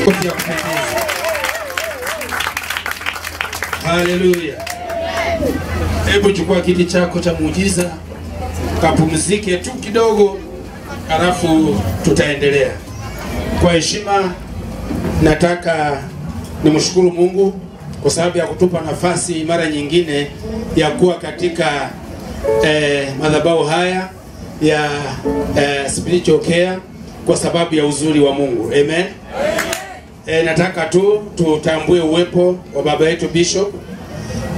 Makofi ya kupendeza. Haleluya. Hebu chukua kiti chako cha muujiza, kapumzike tu kidogo, halafu tutaendelea. Kwa heshima nataka nimshukuru Mungu kwa sababu ya kutupa nafasi mara nyingine ya kuwa katika madhabahu haya ya spiritual care kwa sababu ya uzuri wa Mungu. Amen. Nataka tu tutambue uwepo wa baba yetu Bishop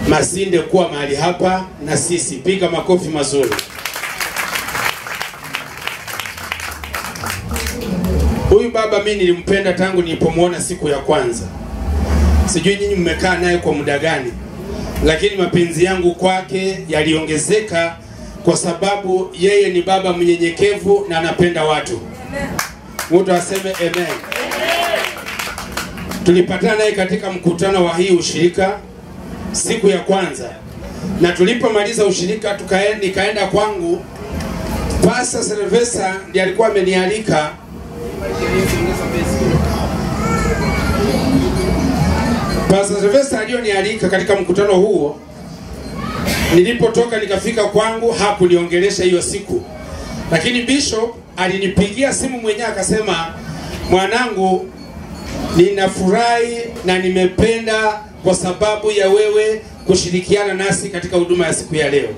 Masinde kuwa mahali hapa na sisi. Piga makofi mazuri. Huyu baba mimi nilimpenda tangu nilipomuona siku ya kwanza. Sijui nyinyi mmekaa naye kwa muda gani, lakini mapenzi yangu kwake yaliongezeka kwa sababu yeye ni baba mnyenyekevu na anapenda watu. Mtu aseme amen. Tulipatana naye katika mkutano wa hii ushirika siku ya kwanza, na tulipomaliza ushirika nikaenda kwangu. Pastor Sylvester ndiye alikuwa amenialika. Pastor Sylvester alionialika katika mkutano huo. Nilipotoka nikafika kwangu, hakuniongelesha hiyo siku, lakini Bishop alinipigia simu mwenyewe akasema, mwanangu, ninafurahi na nimependa kwa sababu ya wewe kushirikiana nasi katika huduma ya siku ya leo.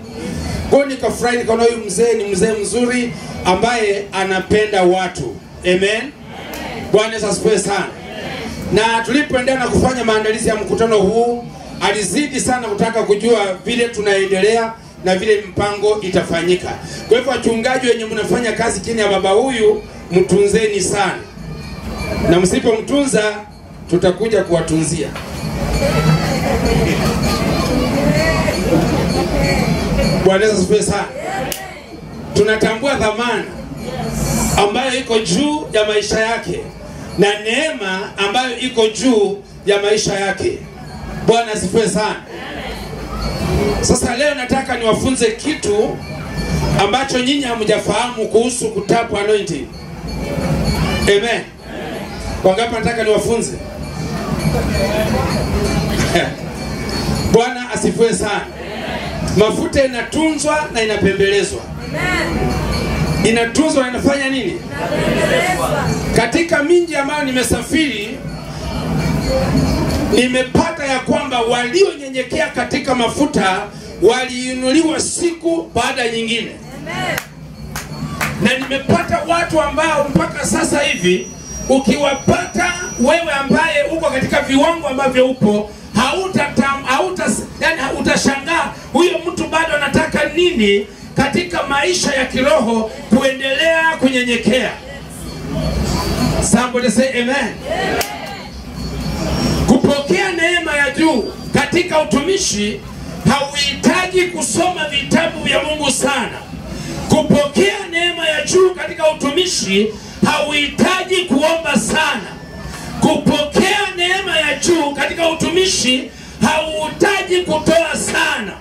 Kwa nikafurahi, nikaona huyu mzee ni mzee mzuri ambaye anapenda watu. Amen. Bwana Yesu asifiwe sana. Na tulipoendelea na kufanya maandalizi ya mkutano huu, alizidi sana kutaka kujua vile tunaendelea na vile mpango itafanyika. Kwa hivyo wachungaji wenye mnafanya kazi chini ya baba huyu, mtunzeni sana. Na msipomtunza tutakuja kuwatunzia. Bwana Yesu asifiwe sana. Tunatambua dhamana ambayo iko juu ya maisha yake na neema ambayo iko juu ya maisha yake. Bwana asifiwe sana. Sasa leo nataka niwafunze kitu ambacho nyinyi hamjafahamu kuhusu kutapu anointing. Amen. Wangapi nataka niwafunze? Bwana asifiwe sana. Mafuta inatunzwa na inapembelezwa. Inatunzwa na inafanya nini? Katika miji ambayo nimesafiri, nimepata ya kwamba walionyenyekea katika mafuta waliinuliwa siku baada nyingine. Na nimepata watu ambao mpaka sasa hivi ukiwapata wewe ambaye uko katika viwango ambavyo upo, utashangaa huyo mtu bado anataka nini katika maisha ya kiroho kuendelea kunyenyekea. Somebody say amen. Kupokea neema ya juu katika utumishi hauhitaji kusoma vitabu vya Mungu sana. Kupokea neema ya juu katika utumishi hauhitaji kuomba sana. Kupokea neema ya juu katika utumishi hauhitaji kutoa sana.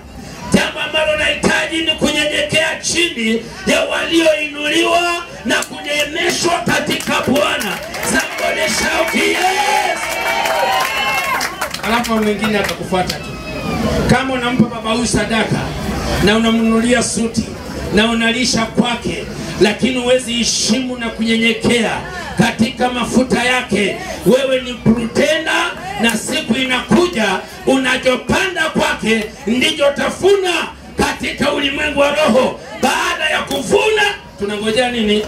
Jambo ambalo nahitaji ni kunyenyekea chini ya walioinuliwa na kuneemeshwa katika Bwana. Somebody shout yes. Alafu mwingine atakufuata tu. Kama unampa baba huyu sadaka na unamnunulia suti na unalisha kwake, lakini huwezi heshimu na kunyenyekea katika mafuta yake, wewe ni pretender, na siku inakuja unachopanda kwake ndicho tafuna katika ulimwengu wa roho. Baada ya kuvuna tunangojea nini?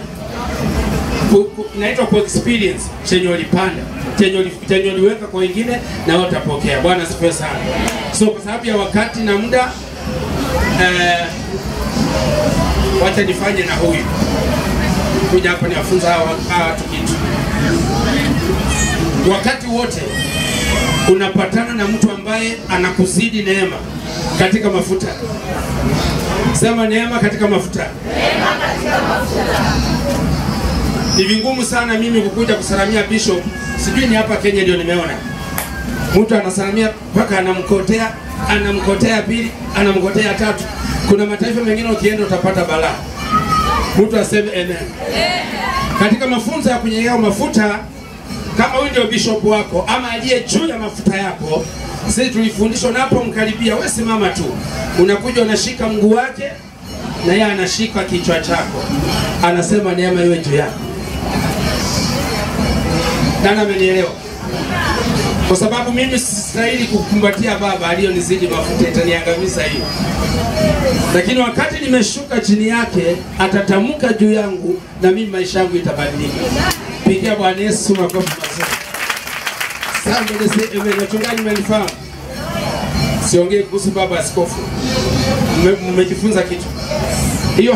Inaitwa kwa experience chenye ulipanda, chenye uliweka kwa wengine na watapokea. Bwana asifiwe sana. So kwa sababu ya wakati na muda, wacha nifanye na huyu kuja hapa niwafunza hawa watu kitu. Wakati wote unapatana na mtu ambaye anakuzidi neema katika mafuta. Sema neema katika mafuta. Neema katika mafuta. Ni vingumu sana mimi kukuja kusalamia Bishop. Sijui ni hapa Kenya ndio nimeona. Mtu anasalamia mpaka anamkotea pili, anamkotea tatu. Kuna mataifa mengine ukienda utapata balaa. Mtu aseme amen. Katika mafunzo ya kunyenyekea mafuta, kama huyu ndio bishop wako ama aliye juu ya mafuta yako, sisi tulifundishwa unapomkaribia wewe simama tu. Unakuja unashika mguu wake na yeye anashika kichwa chako. Anasema neema iwe juu yako. Nani amenielewa? Kwa sababu mimi sistahili kukumbatia baba aliyonizidi mafuta, itaniangamiza hiyo. Lakini wakati nimeshuka chini yake, atatamka juu yangu na mimi maisha yangu itabadilika. Pigia Bwana Yesu makofi mazuri. Somebody say amen. Wachungaji mmenifahamu? Siongee kuhusu baba askofu. Mmejifunza kitu. Hiyo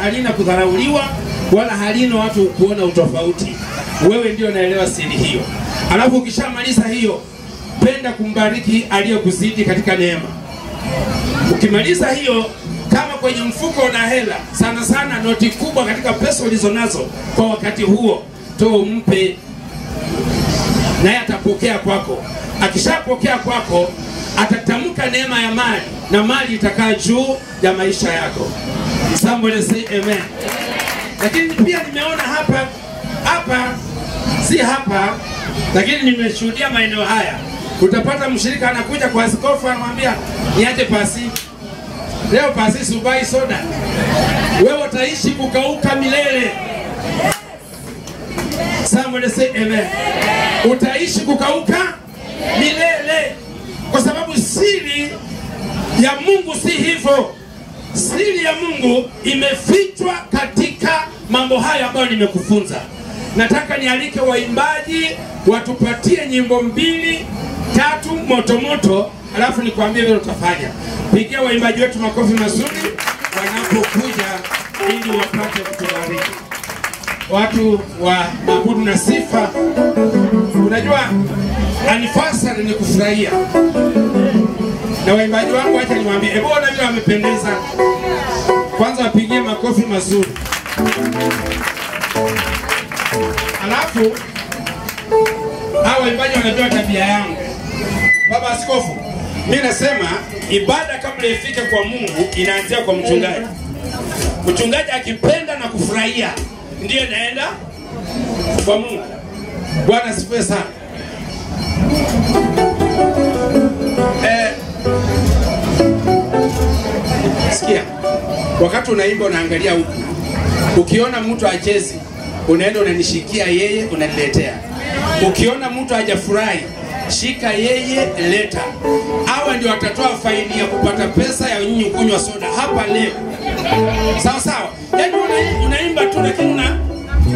halina kudharauliwa wala halina watu kuona utofauti. Wewe ndio unaelewa siri hiyo. Alafu ukishamaliza hiyo, penda kumbariki aliyokuzidi katika neema. Ukimaliza hiyo, kama kwenye mfuko una hela, sana sana noti kubwa katika pesa ulizonazo kwa wakati huo, toa umpe naye atapokea kwako. Akishapokea kwako, atatamka neema ya mali na mali itakaa juu ya maisha yako. Somebody say amen. Lakini pia nimeona hapa si hapa, lakini nimeshuhudia maeneo haya. Utapata mshirika anakuja kwa askofu anamwambia niache pasi. Leo pasi subai soda. Wewe utaishi kukauka milele. Somebody say amen. Utaishi kukauka milele. Kwa sababu siri ya Mungu si hivyo. Siri ya Mungu imefichwa katika mambo haya ambayo nimekufunza. Nataka nialike waimbaji watupatie nyimbo 2-3 moto moto, alafu nikwambie vile utafanya. Pigia waimbaji wetu makofi mazuri wanapokuja ili wapate kutubariki. Watu wa mabudu na sifa, unajua anniversary ni kufurahia. Na waimbaji wangu acha niwaambie, hebu ona vile wamependeza. Kwanza wapigie makofi mazuri. Alafu hawa waimbaji wanajua tabia yangu. Baba askofu, mimi nasema ibada kabla ifike kwa Mungu inaanzia kwa mchungaji. Mchungaji akipenda na kufurahia ndiyo naenda kwa Mungu. Bwana asifiwe sana. Sikia, wakati unaimba unaangalia huku. Ukiona mtu achezi, unaenda unanishikia yeye, unaniletea. Ukiona mtu hajafurahi, shika yeye, leta. Hawa ndio watatoa faini ya kupata pesa ya nyinyi kunywa soda hapa leo. Sawa sawa. Yaani unaimba tu lakini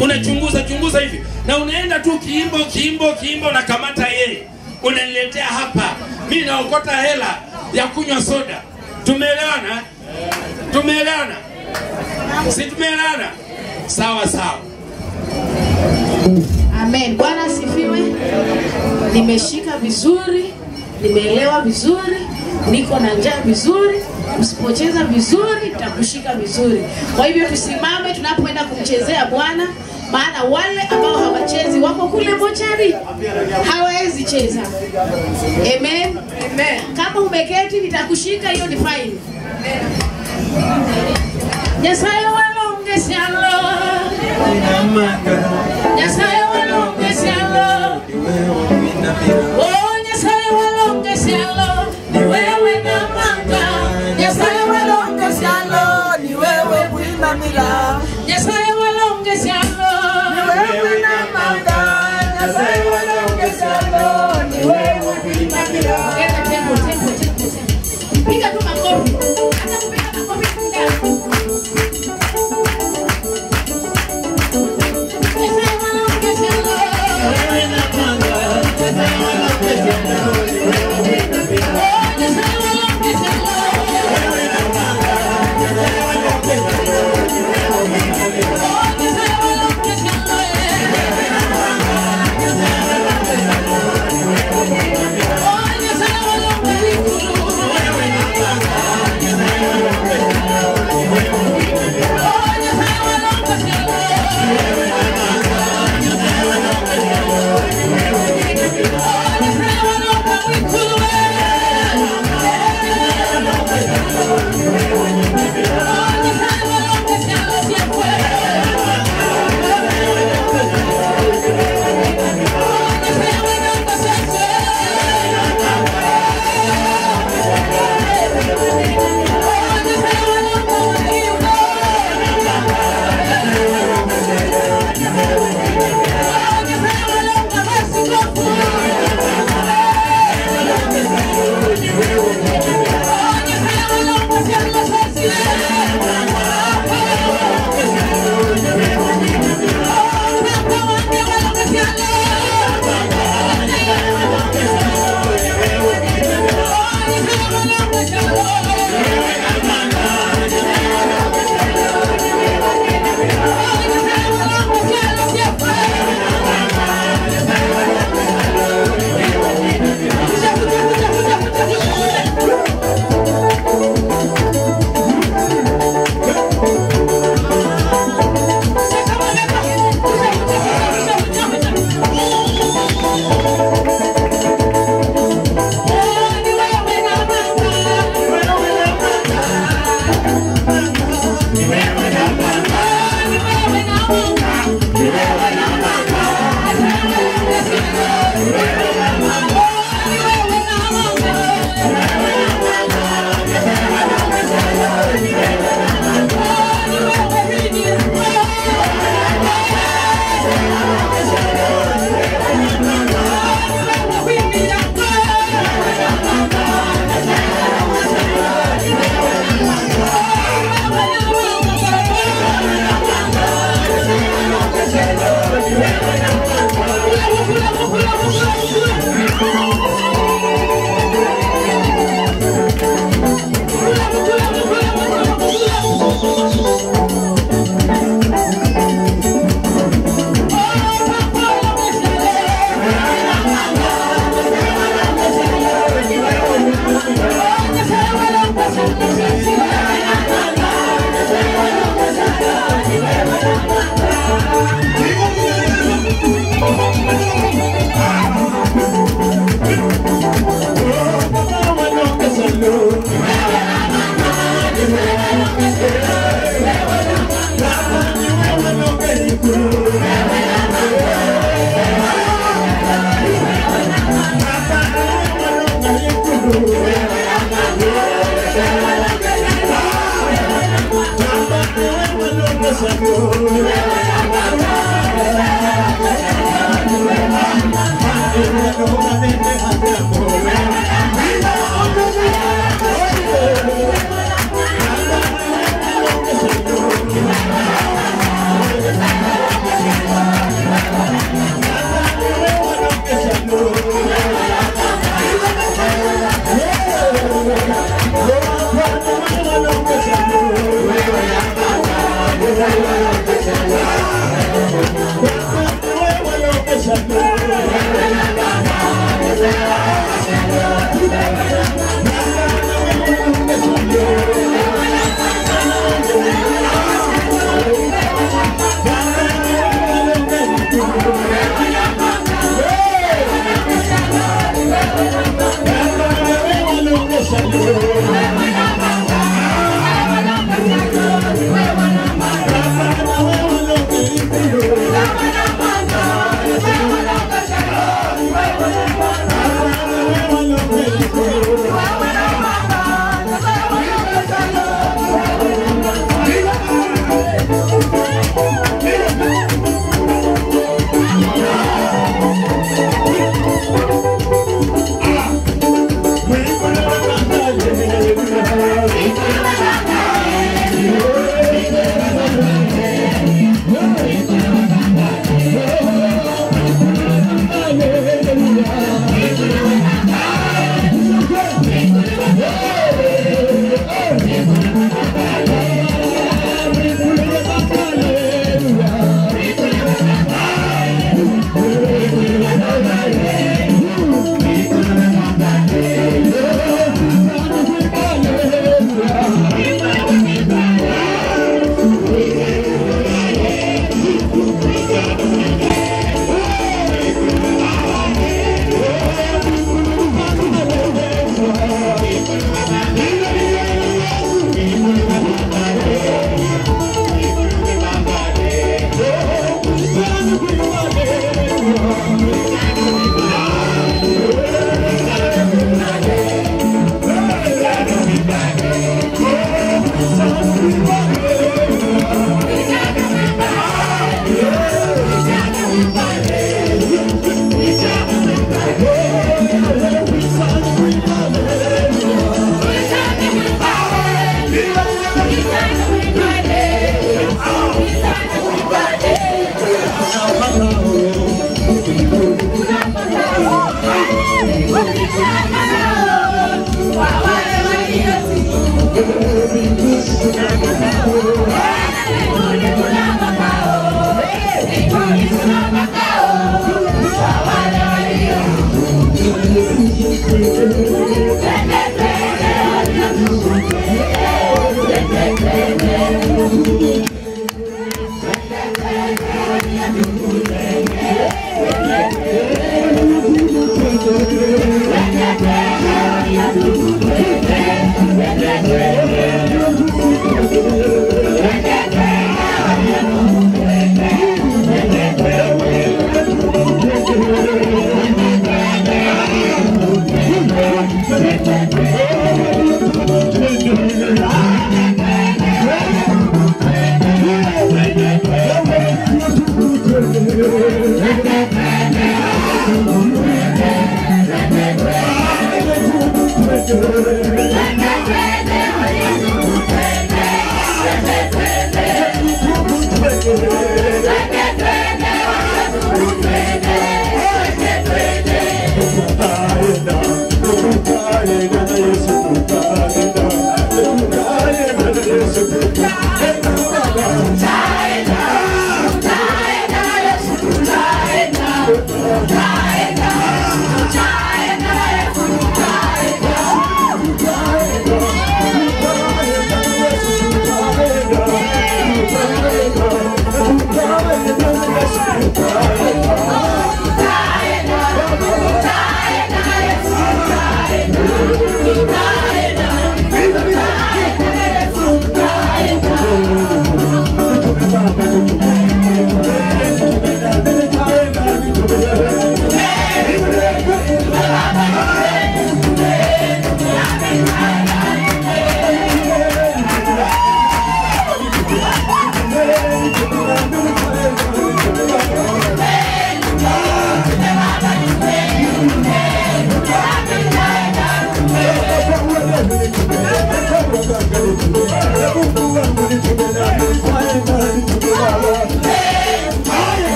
unachunguza hivi. Na unaenda tu kiimbo unakamata yeye. Unaniletea hapa. Mimi naokota hela ya kunywa soda. Tumeelewana? Tumeelewana? Si tumeelewana? Sawa sawa. Amen. Bwana asifiwe. Nimeshika vizuri, nimeelewa vizuri, niko na njaa vizuri. Usipocheza vizuri, nitakushika vizuri. Kwa hivyo tusimame tunapoenda kumchezea Bwana, maana wale ambao hawachezi wako kule mochari, hawezi cheza. Amen. Amen. Kama umeketi nitakushika, hiyo ni fine. Nyasaye walonge sialo. Nyasaye walonge sialo. Oh, Nyasaye walonge sialo. Ni wewe na manga. Nyasaye walonge sialo. Ni wewe kuinamila. Nyasaye walonge sialo. Ni wewe na manga. Nyasaye walonge sialo. Ni wewe kuinamila. Tempo. Piga tu makofi. Hata kupiga makofi kuga.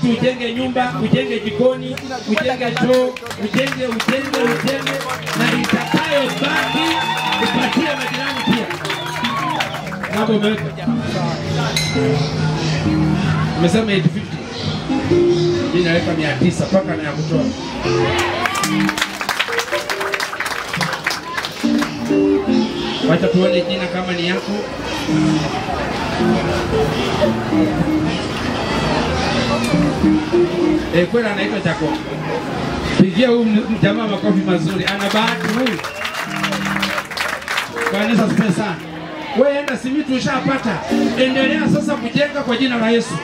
Ujenge nyumba, ujenge jikoni, ujenge choo, ujenge na itakayo baki upatie majirani pia. Hapo umeweka. Umesema 850. Mimi naweka 900 paka na ya kutoa. Wacha tuone jina kama ni yako. Kweli anaitwa Jacob. Pigia huyu jamaa makofi mazuri. Ana bahati huyu. Bwana asifiwe sana. Wewe enda simiti ushapata. Endelea sasa kujenga kwa jina la Yesu.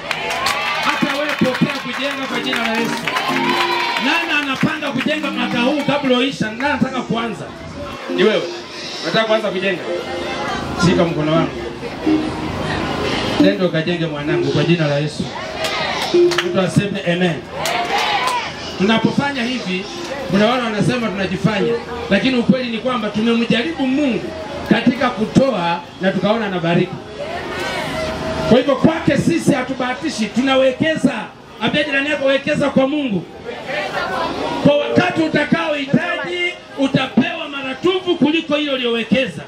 Hata wewe pokea kujenga kwa jina la Yesu. Nani anapanga kujenga mwaka huu kabla uisha? Nani anataka kuanza? Ni wewe. Unataka kuanza kujenga? Shika mkono wangu. Nenda ukajenge mwanangu kwa jina la Yesu. Mtu aseme amen. Tunapofanya hivi, kuna wale wanasema tunajifanya, lakini ukweli ni kwamba tumemjaribu Mungu katika kutoa na tukaona anabariki. Kwa hivyo kwake sisi hatubahatishi, tunawekeza. Ambia jirani yako, wekeza kwa Mungu. Kwa wakati utakaohitaji utapewa maradufu kuliko hilo uliyowekeza.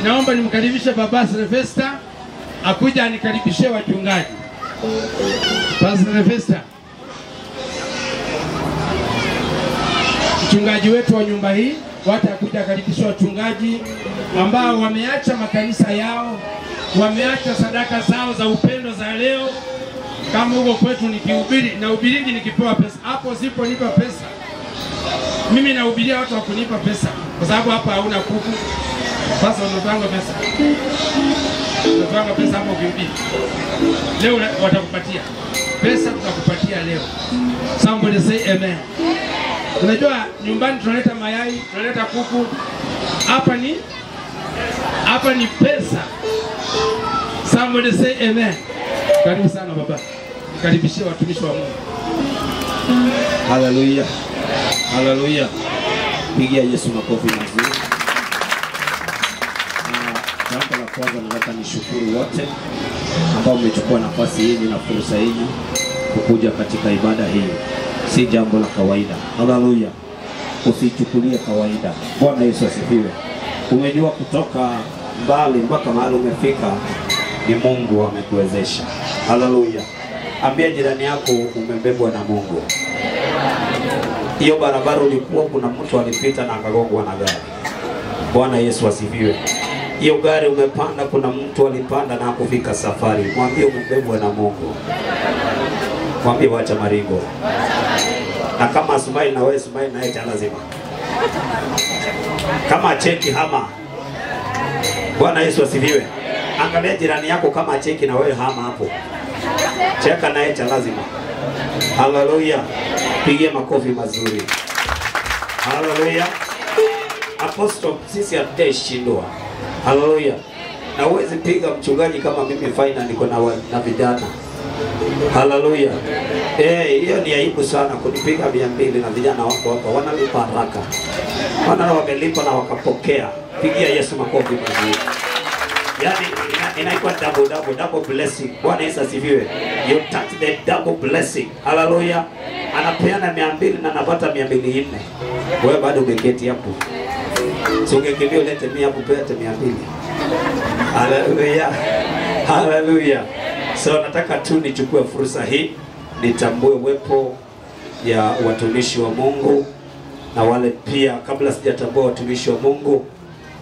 Naomba nimkaribishe Baba Sylvester akuja anikaribishie wachungaji. Baba Sylvester, mchungaji wetu wa nyumba hii, watakuja karibisha wachungaji ambao wameacha makanisa yao, wameacha sadaka zao za upendo za leo. Kama huko kwetu nikihubiri na ubiringi nikipewa pesa, hapo sipo nipa pesa. Mimi nahubiria watu wa kunipa pesa kwa sababu hapa hauna kuku. Sasa unapanga pesa. Unapanga pesa hapo ukihubiri. Leo watakupatia. Pesa tutakupatia leo. Somebody say amen. Unajua nyumbani tunaleta mayai, tunaleta kuku. Hapa ni pesa. Somebody say amen. Karibu sana baba. Karibishie watumishi wa Mungu. Hallelujah. Hallelujah. Pigia Yesu makofi mazuri. Jambo la kwanza nataka nishukuru wote ambao mmechukua nafasi hii na fursa hii kukuja katika ibada hii. Si jambo la kawaida. Hallelujah. Usichukulie kawaida. Bwana Yesu asifiwe. Umejua kutoka mbali mpaka mahali umefika ni Mungu amekuwezesha. Hallelujah. Ambia jirani yako umebebwa na Mungu. Hiyo barabara ulikuwa kuna mtu alipita na akagongwa na gari. Bwana Yesu asifiwe. Hiyo gari umepanda kuna mtu alipanda na kufika safari. Mwambie umebebwa na Mungu. Mwambie wacha maringo. Na kama smile na wewe smile na yeye lazima. Kama cheki hama. Bwana Yesu asifiwe. Angalia jirani yako kama cheki na wewe hama hapo. Cheka na yeye lazima. Hallelujah. Pigia makofi mazuri. Hallelujah. Apostle sisi hatashindwa. Hallelujah. Na uwezi piga mchungaji kama mimi final niko na vijana. Hallelujah. Hiyo ni aibu sana kunipiga 200 na vijana wako hapa wanalipa haraka. Wana wamelipa na wakapokea. Pigia Yesu makofi mazuri. Yani inaikuwa double blessing. Bwana Yesu asifiwe. You touch the double blessing. Hallelujah. Anapeana 200 na anapata 204. Wewe bado umeketi hapo. So ungekimbia ulete 100 hapo pete 200. Hallelujah. Hallelujah. So nataka tu nichukue fursa hii nitambue uwepo ya watumishi wa Mungu na wale pia kabla sijatambua watumishi wa Mungu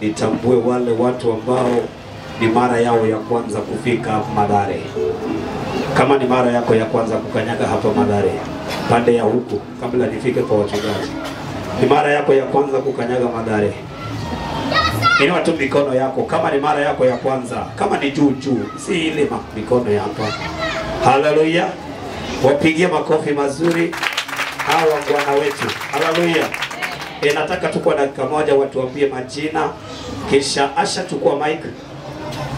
nitambue wale watu ambao ni mara yao ya kwanza kufika Mathare. Kama ni mara yako ya kwanza kukanyaga hapa Mathare, pande ya huku kabla nifike kwa wachungaji. Ni mara yako ya kwanza kukanyaga Mathare. Inua tu mikono yako kama ni mara yako ya kwanza, kama ni juu si ile mikono yako. Hallelujah. Wapigie makofi mazuri hawa Bwana wetu. Hallelujah. Nataka tukua dakika moja watu waambie majina kisha Asha chukua mic.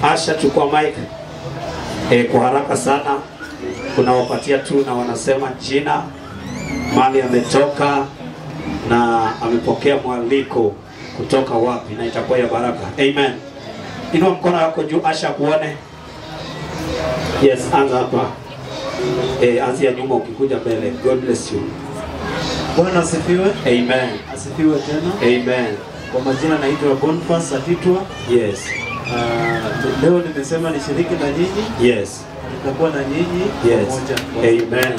Asha chukua mic. Kwa haraka sana kunawapatia tu na wanasema jina, mali ametoka na amepokea mwaliko kutoka wapi na itakuwa ya baraka. Amen. Inua mkono wako juu Asha kuone. Yes, anza hapa. Anzia nyuma ukikuja mbele. God bless you. Bwana asifiwe. Amen. Asifiwe tena. Amen. Kwa majina naitwa Boniface Atitwa. Yes. Leo nimesema nishiriki na nyinyi. Yes. Nitakuwa na nyinyi pamoja. Amen.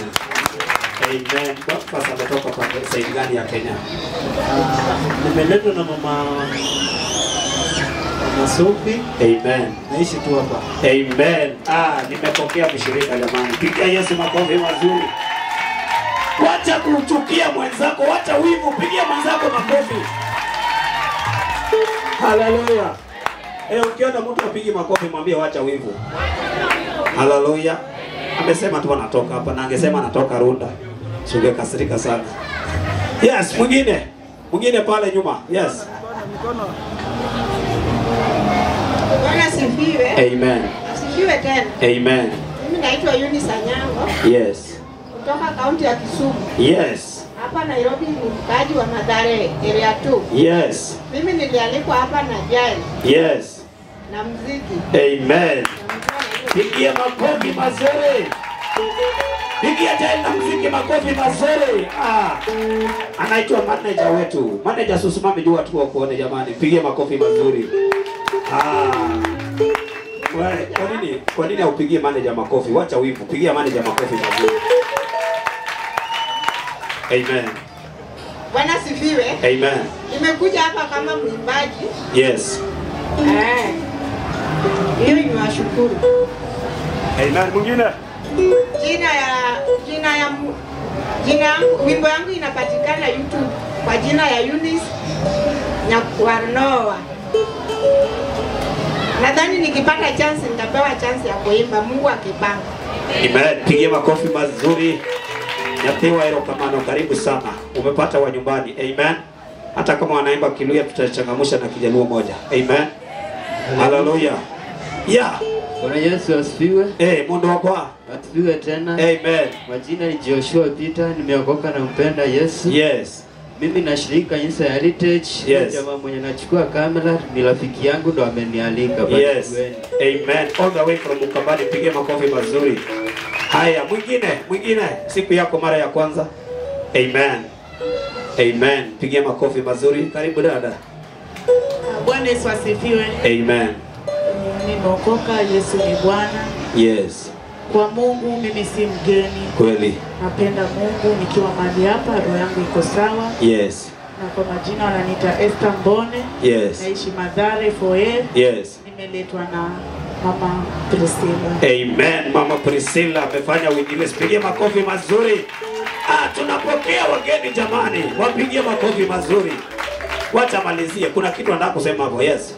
Amen. Boniface ametoka kwa side gani ya Kenya? Nimeletwa na mama Sophie. Amen. Naishi tu hapa. Amen. Nimepokea mshirika jamani. Pigia Yesu makofi mazuri. Wacha kumchukia mwenzako, wacha wivu, pigia mwenzako makofi. Haleluya. Ukiona mtu apigi makofi mwambie wacha wivu. Haleluya. Amesema tu anatoka hapa na angesema anatoka Runda. Singekasirika sana. Yes, mwingine pale nyuma. Yes. Bwana sifiwe. Amen. Sifiwe tena. Amen. Mimi naitwa Eunice Anyango. Yes. Kutoka kaunti ya Kisumu. Yes. Hapa Nairobi ni mkaji wa Mathare area 2. Yes. Mimi nilialikwa hapa na Jael. Yes. Na muziki. Amen. Pigia makofi mazuri. Pigia Jael na muziki makofi mazuri. Anaitwa manager wetu. Manager usimame juu watu wakuone jamani. Pigia makofi mazuri. Kwa nini upigie manager makofi? Wacha wivu. Pigia manager makofi mazuri. Amen. Bwana sifiwe. Amen. Nimekuja hapa kama mwimbaji. Yes. Hiyo ni washukuru. Amen. Mwingine? Wimbo yangu inapatikana YouTube kwa jina ya Eunice Nyakwanoa. Nadhani nikipata chance nitapewa chance ya kuimba, Mungu akipanga. Amen. Pigie makofi mazuri. Nyatewa hilo kamano, karibu sana. Umepata wa nyumbani. Amen. Hata kama wanaimba Kiluya tutachangamusha na Kijaluo moja. Amen. Hallelujah. Yeah. Bwana Yesu asifiwe. Mungu wako. Asifiwe tena. Amen. Majina ni Joshua Peter, nimeokoka na mpenda Yesu. Yes. Mimi nashirika Insa Heritage. Yes. Jamaa mwenye nachukua kamera ni rafiki yangu ndo amenialika. Yes. Amen. All the way from Ukambani, pigie makofi mazuri. Haya, mwingine siku yako mara ya kwanza. Amen. Amen. Pigie makofi mazuri. Karibu dada. Bwana Yesu asifiwe. Amen. Nimeokoka, Yesu ni Bwana. Yes. Kwa Mungu mimi si mgeni. Kweli. Napenda Mungu, nikiwa mahali hapa roho yangu iko sawa. Yes. Na kwa majina wananiita Esther Mbone. Yes. Naishi Mathare Foyer. Yes. Nimeletwa na Mama Priscilla. Amen. Mama Priscilla amefanya uinjilisti. Pigie makofi mazuri. Tunapokea wageni jamani. Wapigie makofi mazuri. Wacha malizie. Kuna kitu anataka kusema hapo. Yes.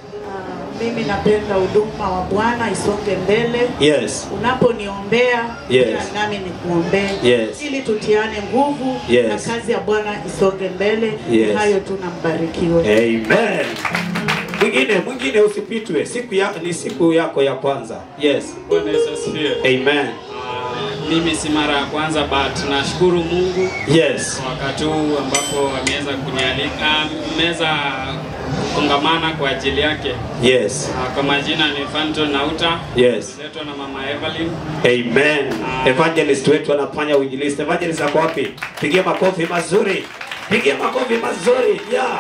Mimi napenda huduma wa Bwana isonge mbele. Yes. Unaponiombea, yes, nami nikuombee. Yes. Ili tutiane nguvu, yes, na kazi ya Bwana isonge mbele. Yes. Hayo tunambarikiwe. Amen. Mwingine usipitwe. Ni siku yako ya kwanza. Yes. Bwana Yesu asifiwe. Amen. Mimi si mara ya kwanza but nashukuru Mungu. Yes. Wakati huu ambapo ameweza kunialika, ameweza kongamana kwa ajili yake. Yes. Kwa majina ni Phantom Nauta. Yes. Leto na Mama Evelyn. Amen. Evangelist wetu anafanya uinjilisti. Evangelist ako wapi? Pigia makofi mazuri. Pigia makofi mazuri. Yeah.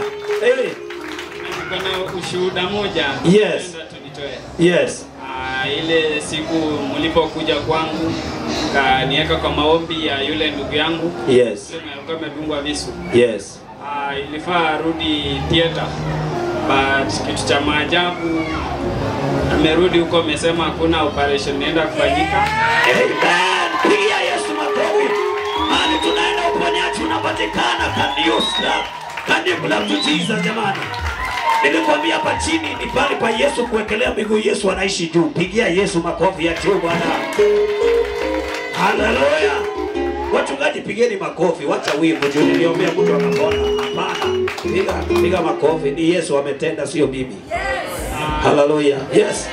Kuna ushuhuda moja. Yes. Yes. Ile siku mlipokuja kwangu kaniweka kwa maombi ya yule ndugu yangu. Yes. Alikuwa amedungwa visu. Yes. Ilifaa arudi theater. But kitu cha maajabu amerudi huko, amesema hakuna operation inaenda kufanyika. Amen. Pigia Yesu makofi. Maana tunaenda uponyaji unapatikana. Can you clap to Jesus jamani? Nilikwambia hapa chini ni pale pa Yesu kuwekelea miguu. Yesu anaishi juu. Pigia Yesu makofi ya juu bwana. Haleluya. Wachungaji pigeni makofi. Wacha wivu juu niliombea mtu akapona. Hapana. Piga makofi. Ni Yesu ametenda, sio mimi. Yes. Haleluya. Yes.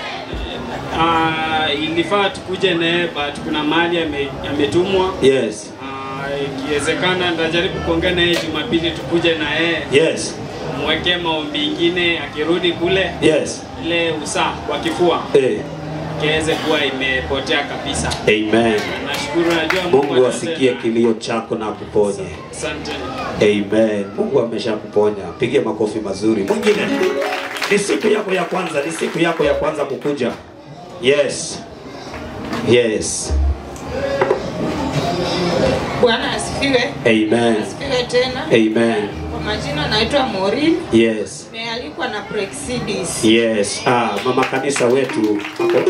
Ilifaa tukuje naye but kuna mahali ametumwa. Yes. Ikiwezekana nitajaribu kuongea naye Jumapili tukuje na yeye. Yes. Mweke maombi mengine akirudi kule. Yes. Ile usaa wa kifua. Kiweze kuwa imepotea kabisa. Amen. Nashukuru, najua Mungu asikie kilio chako na kuponya. Asante. Amen. Mungu ameshakuponya. Pigia makofi mazuri. Mwingine. Ni siku yako ya kwanza, ni siku yako ya kwanza kukuja. Yes. Yes. Bwana asifiwe. Amen. Asifiwe tena. Amen. Kwa majina naitwa Maureen. Yes. Nimealikwa na Prexidis. Yes. Mama kanisa wetu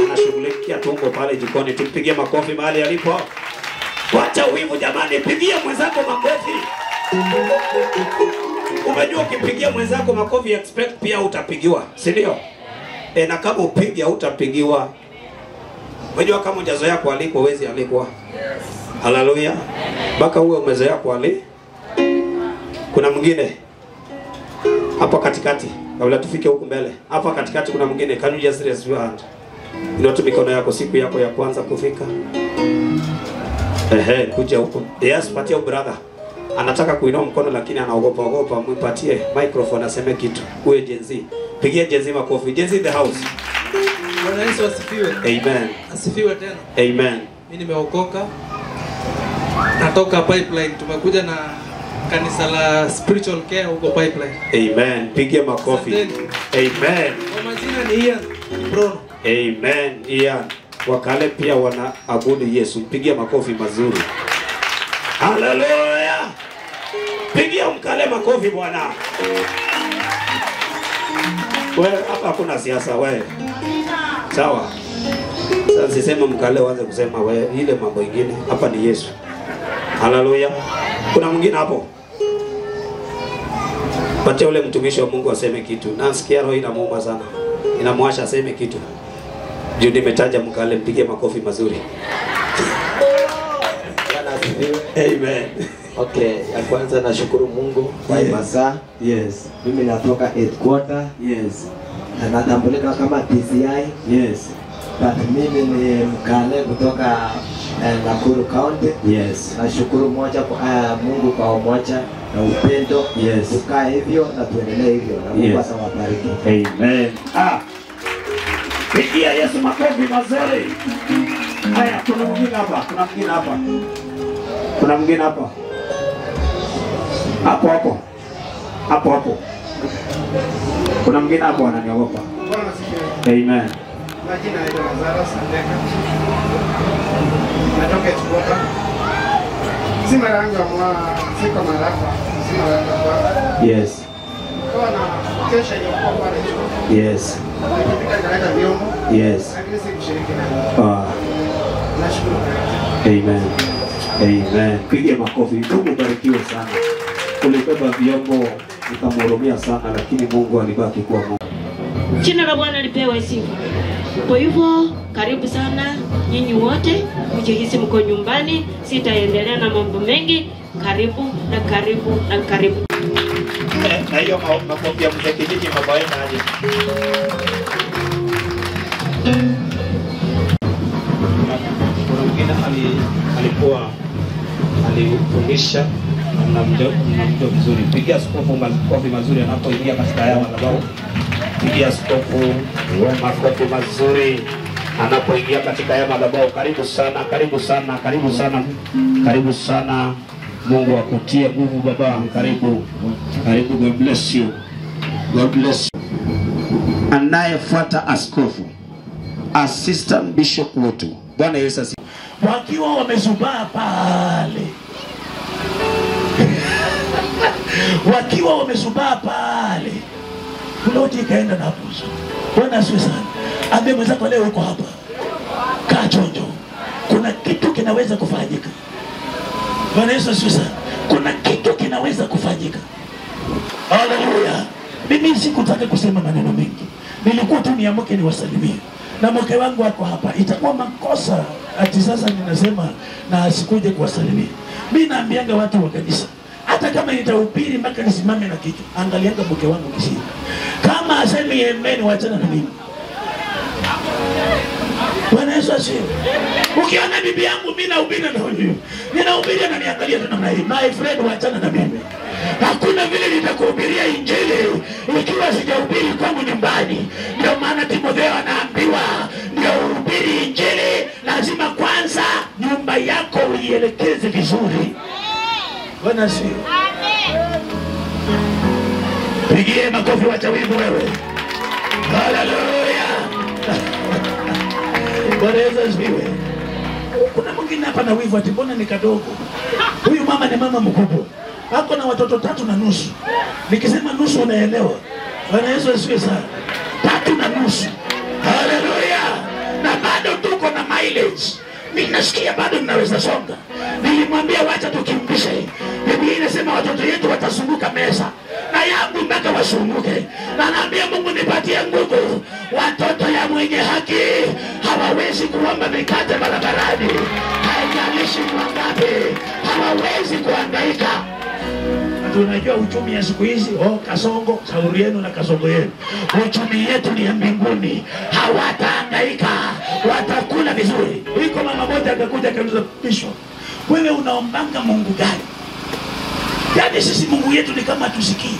anashughulikia tumbo pale jikoni. Tumpigie makofi mahali alipo. Wacha Wacha wivu jamani, pigia mwenzako makofi. Unajua ukipigia mwenzako makofi expect pia utapigiwa, si ndio? Na kama upigi hautapigiwa. Unajua kama hujazoea kualikwa huwezi alikwa. Haleluya. Baka uwe umezoea kualikwa. Kuna mwingine hapa katikati, kabla tufike huku mbele. Hapa katikati kuna mwingine, can you just raise your hand? Inua mikono yako siku yako ya kwanza kufika. Kuja huko. Yes, patia brother. Anataka kuinua mkono lakini anaogopa. Mpatie microphone aseme kitu. Uwe Gen Z. Pigia Gen Z makofi. Gen Z in the house. Bwana Yesu asifiwe. Amen. Asifiwe tena. Amen. Mimi nimeokoka. Natoka Pipeline. Tumekuja na kanisa la Spiritual Care huko Pipeline. Amen. Pigia makofi. Amen. Kwa majina ni Ian Brono. Amen. Ian. Wakale pia wanaabudu Yesu. Pigia makofi mazuri. Haleluya. Pigia mkale makofi bwana. Wewe hapa hakuna siasa wewe. Sawa. Sasa sisema mkale waanze kusema wewe ile mambo mengine. Hapa ni Yesu. Haleluya. Kuna mwingine hapo? Patia ule mtumishi wa Mungu aseme kitu. Nasikia roho inamuuma sana. Inamwasha aseme kitu. Juu nimetaja mkale, mpige makofi mazuri. Amen. Okay, ya kwanza nashukuru Mungu kwa masaa. Yes. Mimi natoka headquarter. Yes. Na natambulika kama TCI. Yes. But mimi ni mkale kutoka Nakuru County. Yes. Nashukuru Mungu kwa umoja na upendo. Yes. Tukae hivyo na tuendelee hivyo na Mungu atawabariki. Amen. Pigia Yesu makofi mazuri. Haya, kuna mwingine hapa. Hapo. Kuna mwingine hapo ananiogopa. Amen. Majina ya Lazaro Sandeka. Natoka Echukota. Si mara yangu ya siko marapa. Si mara yangu. Yes. Kwa na kesha ilikuwa pale Echukota. Yes. Nikipika naleta vyombo. Yes. Lakini sikushiriki nayo. Nashukuru. Amen. Pigia makofi. Mungu barikiwe sana. Ulibeba vyombo ukamhurumia sana lakini Mungu alibaki kuwa Mungu. Jina la Bwana lipewe sifa. Kwa hivyo karibu sana nyinyi wote, mjihisi mko nyumbani, sitaendelea na mambo mengi. Karibu. Na hiyo makofi ya mzee kijiji mabaina aje. Kuna mwingine alifundisha mnamjua vizuri. Pigia askofu makofi mazuri anapoingia katika haya madhabahu. Pigia askofu makofi mazuri anapoingia katika haya madhabahu. Karibu sana. Mungu akutie nguvu baba. Karibu. God bless you. Anayefuata askofu, assistant bishop wetu. Bwana Yesu asifiwe. Wakiwa wamezubaa pale. Kuloti ikaenda na puzo. Bwana asifiwe sana. Ambie mwenzako leo uko hapa. Kaa chonjo. Kuna kitu kinaweza kufanyika. Bwana Yesu asifiwe sana. Kuna kitu kinaweza kufanyika. Haleluya. Mimi sikutaka kusema maneno mengi. Nilikuwa tu niamke niwasalimie. Na mke wangu wako hapa. Itakuwa makosa ati sasa ninasema na asikuje kuwasalimia. Mimi naambianga watu wa kanisa, hata kama nitahubiri mpaka nisimame na kichwa, angalianga mke wangu kishika. Kama asemi amen, waachana na mimi. Bwana Yesu asifiwe. Ukiona bibi yangu mimi nahubiri na huyu, ninahubiri na niangalia tu namna hii. My friend, waachana na mimi. Hakuna vile nitakuhubiria injili ikiwa sijahubiri kwangu nyumbani. Ndio maana Timotheo anaambiwa ndio uhubiri injili, lazima kwanza nyumba yako uielekeze vizuri. Bwana asifiwe. Pigie makofi wacha wivu wewe. Haleluya. Bwana Yesu asifiwe. Kuna mwingine hapa na wivu ati mbona ni kadogo. Huyu mama ni mama mkubwa. Hako na watoto 3.5. Nikisema nusu unaelewa. Bwana Yesu asifiwe sana. 3.5. Haleluya. Na bado tuko na mileage. Mimi nasikia bado ninaweza songa. Nilimwambia wacha tukimbishe. Biblia inasema watoto wetu watazunguka meza. Na yangu mpaka wasumbuke. Na naambia Mungu nipatie nguvu. Watoto ya mwenye haki hawawezi kuomba mikate barabarani. Haijalishi wangapi, hawawezi kuhangaika. Tunajua uchumi ya siku hizi, kasongo, shauri yenu na kasongo yenu. Uchumi yetu ni ya mbinguni. Hawatahangaika, watakula vizuri. Iko mama moja akakuja akauliza, Bishop, wewe unaombanga Mungu gani? Yaani sisi Mungu yetu ni kama tusikii.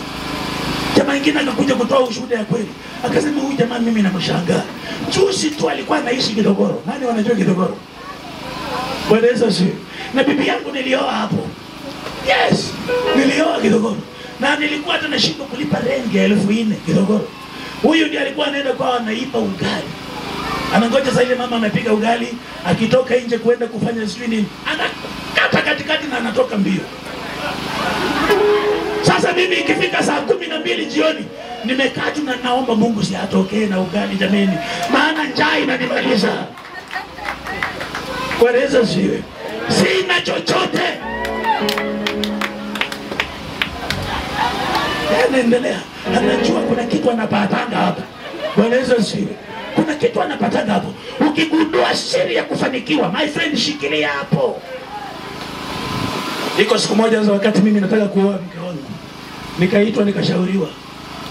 Jamaa mwingine akakuja kutoa ushuhuda ya kweli. Akasema huyu jamaa mimi namshangaa. Juzi tu alikuwa anaishi Kidogoro. Nani wanajua Kidogoro? Bwana Yesu asifiwe. Na bibi yangu nilioa hapo. Yes, nilioa Kidogoro. Na nilikuwa hata nashindwa kulipa rent ya 4,000 Kidogoro. Huyu ndiye alikuwa anaenda kwa anaipa ugali. Anangoja sasa ile mama amepiga ugali, akitoka nje kwenda kufanya sijui nini. Anakata katikati na anatoka mbio. Sasa mimi ikifika saa 12 jioni, nimekaa tu na naomba Mungu si atokee na ugali jameni. Maana njaa inanimaliza. Kwa reason siwe. Sina chochote. Anaendelea. Anajua kuna kitu anapatanga hapa. Bwana Yesu asifiwe. Kuna kitu anapatanga hapo. Ukigundua siri ya kufanikiwa, my friend, shikilia hapo. Iko siku moja za wakati mimi nataka kuoa mke wangu. Nikaitwa nikashauriwa.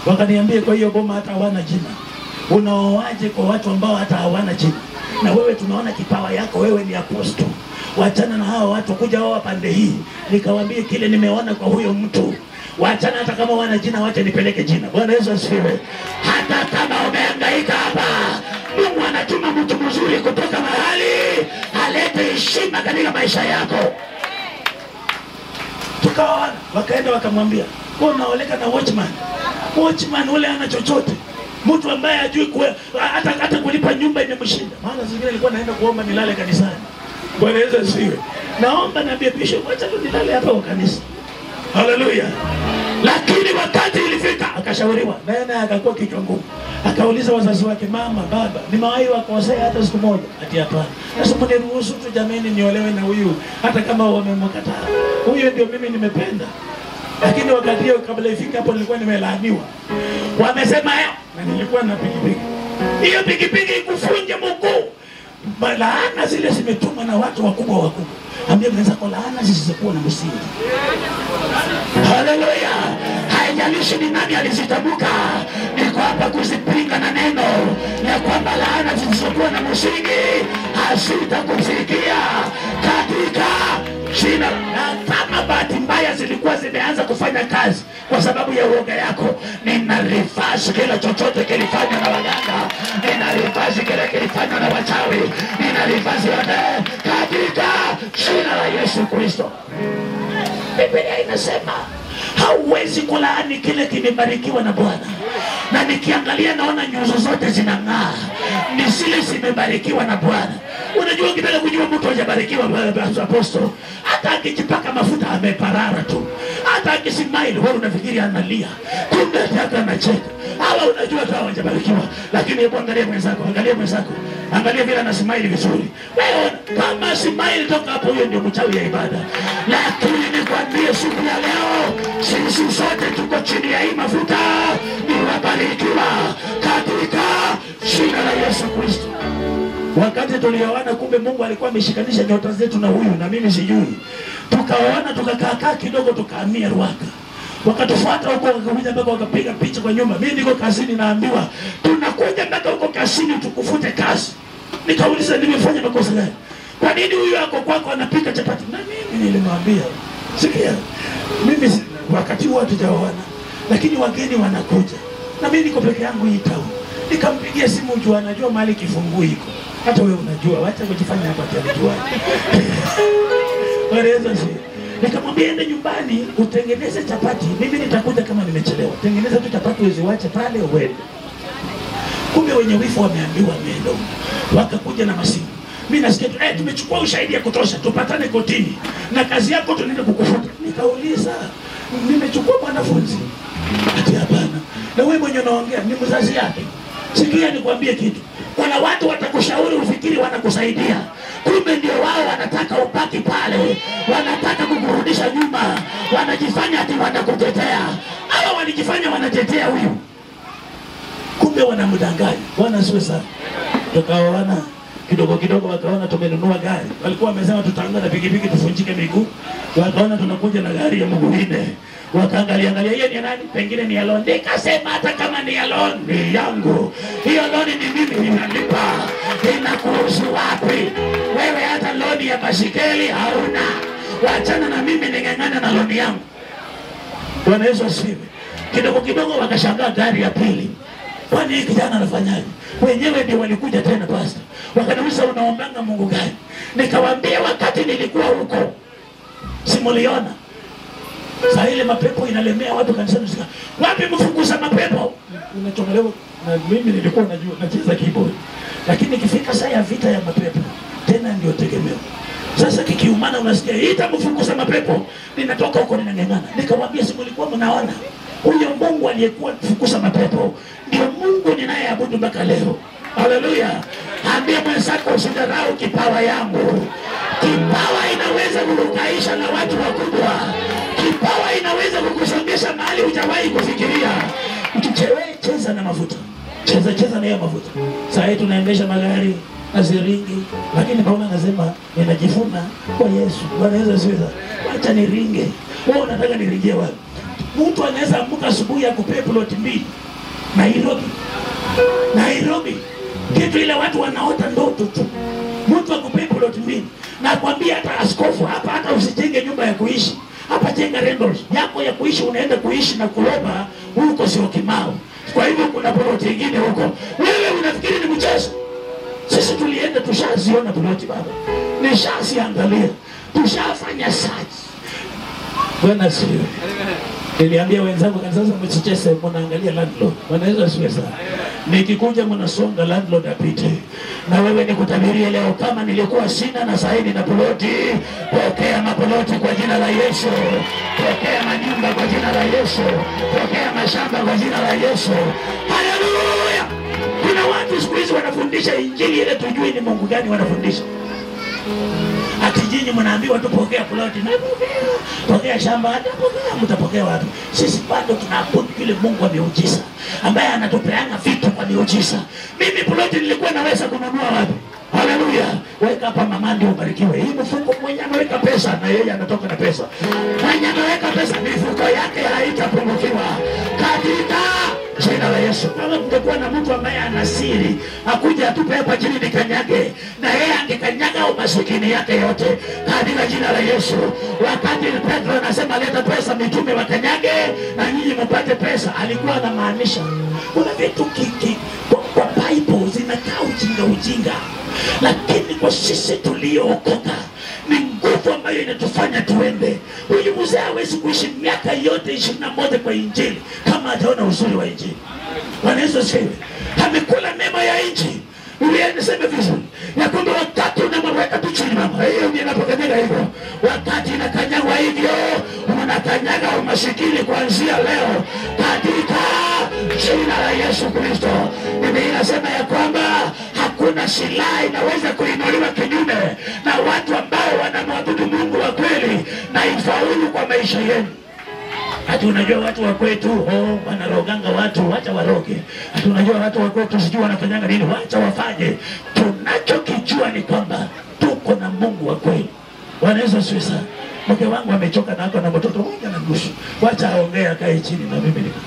Wakaniambia kwa hiyo boma hata hawana jina. Unaoaje kwa watu ambao hata hawana jina? Na wewe tunaona kipawa yako, wewe ni apostle. Waachana na hao watu kuja wao pande hii. Nikawaambia kile nimeona kwa huyo mtu. Waachana hata kama wana jina, wacha nipeleke jina. Bwana Yesu asifiwe. Hata kama umehangaika hapa, Mungu anatuma mtu mzuri kutoka mahali alete heshima katika maisha yako. Tukaona wakaenda wakamwambia, "Wewe unaoleka na watchman." Watchman ule hana chochote. Mtu ambaye hajui hata kulipa nyumba imemshinda. Maana zingine alikuwa anaenda kuomba nilale kanisani. Bwana Yesu asifiwe. Naomba niambie Bishop, acha tu nilale hapa kwa kanisa. Haleluya. Lakini wakati ilifika akashauriwa, naye akakuwa kichwa ngumu. Akauliza wazazi wake, mama, baba, nimewahi wakosea hata siku moja? Ati hapana. Sasa mniruhusu tu jameni niolewe na huyu hata kama wamemkataa. Huyo ndio mimi nimependa. Lakini wakati hiyo kabla ifika hapo nilikuwa nimelaaniwa. Wamesema na nilikuwa na pikipiki. Hiyo pikipiki ikufunje mguu. Laana zile zimetumwa na watu wakubwa. Ambia mwenzako laana zisizokuwa na msingi. Haleluya. Haijalishi ni nani alizitamka, niko hapa kuzipinga na neno ya kwamba laana zisizokuwa na msingi hazitakufikia katika jina. Na kama bahati mbaya zilikuwa zimeanza kufanya kazi kwa sababu ya uoga yako, nina reverse kila chochote kilifanywa na waganga, nina reverse kile kilifanywa na wachawi, nina reverse yote katika jina la Yesu Kristo. Biblia inasema hauwezi kulaani kile kimebarikiwa na Bwana. Na nikiangalia naona nyuso zote zinang'aa. Ni zile zimebarikiwa na Bwana. Unajua ukitaka kujua mtu hajabarikiwa apostle, hata akijipaka mafuta ameparara tu. Hata akismile wewe unafikiri analia. Kumbe hata anacheka. Hawa unajua tu hawajabarikiwa. Lakini hebu angalia mwenzako, angalia vile anasmile vizuri. Wewe kama smile toka hapo, huyo ndio mchawi ya ibada. Lakini nikwambie siku ya leo, sisi sote tuko chini ya hii mafuta, ni wabarikiwa katika jina la Yesu Kristo. Wakati tulioana, kumbe Mungu alikuwa ameshikanisha nyota zetu na huyu na mimi sijui. Tukaoana, tukakaa kidogo, tukahamia Ruaka. Wakatufuata huko, wakakuja mpaka wakapiga picha kwa nyumba. Mimi niko kazini, naambiwa tunakuja mpaka huko kazini tukufute kazi. Nikauliza nimefanya makosa gani? Kwa nini huyu yako kwako anapika chapati? Na mimi nilimwambia, sikia, mimi wakati huo hatujaoana, lakini wageni wanakuja. Na mimi niko peke yangu hii town. Nikampigia simu, jua anajua mahali kifunguu iko. Hata wewe unajua, acha kujifanya hapa unajua. Wewe nikamwambia ende nyumbani utengeneze chapati. Mimi nitakuja kama nimechelewa. Tengeneza tu chapati uziwache pale uende. Kumbe wenye wifu wameambiwa neno. Wakakuja na masimu. Mimi nasikia tu, tumechukua ushahidi ya kutosha, tupatane kotini. Na kazi yako tunaenda kukufuta. Nikauliza, nimechukua mwanafunzi? Ati hapana. Na wewe mwenye unaongea ni mzazi yake. Sikia nikwambie kitu. Kuna watu watakushauri ufikiri wanakusaidia. Kumbe ndio wao wanataka upaki pale, wanataka kukurudisha nyuma, wanajifanya ati wanakutetea. Hawa walijifanya wanatetea huyu, kumbe wanamdanganya. Bwana asiwe sana. Tukaona kidogo kidogo, wakaona tumenunua gari. Walikuwa wamesema tutaanza na pikipiki tufunjike miguu, wakaona tunakuja na gari ya mguu nne. Wakaangalia hiyo ni nani, pengine ni ya loan. Nikasema hata kama ni ya loan ni yangu, hiyo loan ni mimi ninalipa, inakuhusu wapi wewe? Hata loan ya basikeli hauna, wachana na mimi, ning'ang'ana na loan yangu. Bwana Yesu asifiwe. Kidogo kidogo wakashangaa gari ya pili. Kwani kijana anafanyaje? Wenyewe ndio walikuja tena pastor, wakaniuliza unaombanga Mungu gani? Nikawaambia wakati nilikuwa huko simuliona saa ile mapepo inalemea watu kanisani, sika wapi mfunguza mapepo unachomelewa. Na mimi nilikuwa najua nacheza keyboard, lakini ikifika saa ya vita ya mapepo tena ndio tegemeo. Sasa kikiumana unasikia ita mfunguza mapepo, ninatoka huko ninang'ang'ana. Nikamwambia si mlikuwa mnaona huyo Mungu aliyekuwa mfunguza mapepo ndio Mungu ninayeabudu mpaka leo. Haleluya. Ambia mwenzako usidharau kipawa yangu. Kipawa inaweza kukukaisha na watu wakubwa. Kipawa inaweza kukusongesha mahali hujawahi kufikiria. Cheza na mafuta. Cheza na hiyo mafuta. Sasa hivi tunaendesha magari aziringi, lakini Paulo anasema ninajifuna kwa Yesu. Bwana Yesu asifiwe. Acha niringe. Wewe unataka niringie wapi? Mtu anaweza amka asubuhi akupee plot mbili Nairobi. Kitu ile watu wanaota ndoto tu. Mtu akupee plot mbili. Na kwambia hata askofu hapa, hata usijenge nyumba ya kuishi. Hapa jenga rentals. Yako ya kuishi unaenda kuishi na kuloba huko sio Kimau. Kwa hivyo kuna plot nyingine huko. Wewe unafikiri ni mchezo? Sisi tulienda tushaziona plot baba. Nishasiangalia. Tushafanya search. Bwana asifiwe. Niliambia wenzangu kanisa sasa msicheze mnaangalia landlord. Wanaweza siwe sana. Nikikuja mnasonga landlord apite. Na wewe nikutabirie leo kama nilikuwa sina na sasa na ploti, pokea maploti kwa jina la Yesu. Pokea manyumba kwa jina la Yesu. Pokea mashamba kwa jina la Yesu. Haleluya. Kuna watu siku hizi wanafundisha injili ile tujui ni Mungu gani wanafundisha. Ati jinyi mnaambiwa tu pokea ploti na pokea shamba, pokea, mtapokea wapi? Sisi bado tunaabudu yule Mungu wa miujiza ambaye anatupeana vitu kwa miujiza. Mimi ploti nilikuwa naweza kununua wapi? Haleluya. Weka hapa mama ndio ubarikiwe. Hii mfuko mwenye ameweka pesa na yeye anatoka na pesa. Mwenye ameweka pesa mifuko yake haitapungukiwa katika jina la Yesu. Kama mtakuwa na mtu ambaye ana siri, akuja atupe hapa chini nikanyage, na yeye angekanyaga umasikini yake yote katika jina la Yesu. Wakati Petro anasema leta pesa mitume wakanyage na nyinyi mpate pesa, alikuwa anamaanisha kuna vitu kwa Bible zinakaa ujinga, lakini kwa sisi tuliookoka ni nguvu ambayo inatufanya tuende. Huyu mzee hawezi kuishi miaka yote 21 kwa injili kama ataona uzuri wa injili. Bwana Yesu asifiwe. Amekula mema ya injili. Biblia inasema vizuri ya kwamba wakati unamweka tu chini mama, hiyo ndio inapokanyaga hivyo. Wakati inakanyagwa hivyo, unakanyaga umasikini kuanzia leo katika jina la Yesu Kristo. Biblia inasema ya kwamba hakuna silaha inaweza kuinuliwa kinyume na watu ambao wanamwabudu Mungu wa kweli na ifaulu kwa maisha yenu. Hata unajua watu wa kwetu wanaroganga watu, wacha waroge. Hata unajua watu wa kwetu sijui wanafanyanga nini, wacha wafanye. Tunachokijua ni kwamba tuko na Mungu wa kweli. Bwana Yesu asifiwe sana. Mke wangu amechoka na hako na mtoto mmoja na nusu. Wacha aongee akae chini na mimi niko.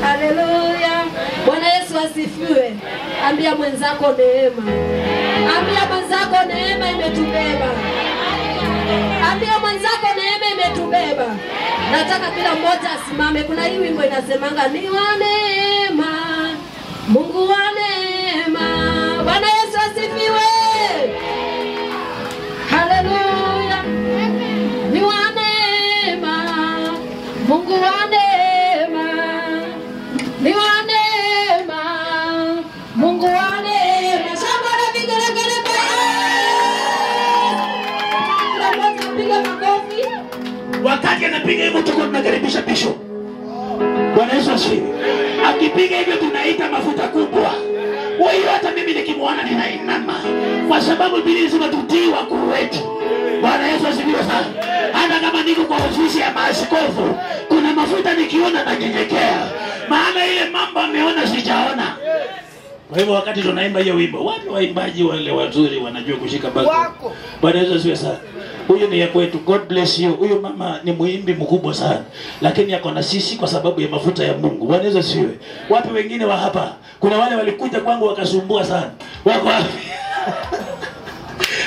Haleluya. Bwana Yesu asifiwe. Ambia mwenzako neema. Ambia mwenzako neema imetubeba. Ambia mwenzako neema imetubeba. Nataka kila mmoja asimame. Kuna hii wimbo inasemanga ni wa neema, Mungu wa neema. Bwana Yesu asifiwe. Haleluya. Ni wa neema, Mungu wa neema. Ni wa neema, Mungu wa neema. Shamba na vigelegele kwa wakati anapiga hivyo tuko tunakaribisha bishop. Bwana Yesu asifiwe. Akipiga hivyo tunaita mafuta kubwa. Wewe hata mimi nikimwona ninainama. Kwa sababu Biblia inasema tutii wakuu wetu. Bwana Yesu asifiwe sana. Hata kama niko kwa ofisi ya maaskofu, kuna mafuta nikiona na nyenyekea. Maana ile mambo ameona sijaona. Kwa hivyo wakati tunaimba hiyo wimbo, wapi waimbaji wale wazuri wanajua kushika bako? Bwana Yesu asifiwe sana. Huyu ni ya kwetu. God bless you. Huyu mama ni muimbi mkubwa sana. Lakini yako na sisi kwa sababu ya mafuta ya Mungu. Bwana Yesu asifiwe. Wapi wengine wa hapa? Kuna wale walikuja kwangu wakasumbua sana. Wako wapi?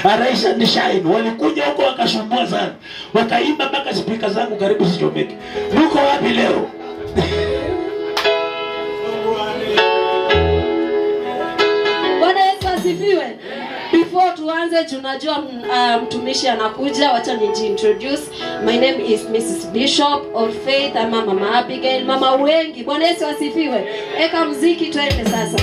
Arise and shine. Walikuja huko wakasumbua sana. Wakaimba mpaka speaker zangu karibu zichomeke. Mko wapi leo? Bwana Yesu asifiwe. Before tuanze tunajua mtumishi anakuja, wacha nijiintroduce. My name is Mrs. Bishop of Faith, ama Mama Abigail, mama wengi. Bwana Yesu asifiwe. Eka muziki twende sasa.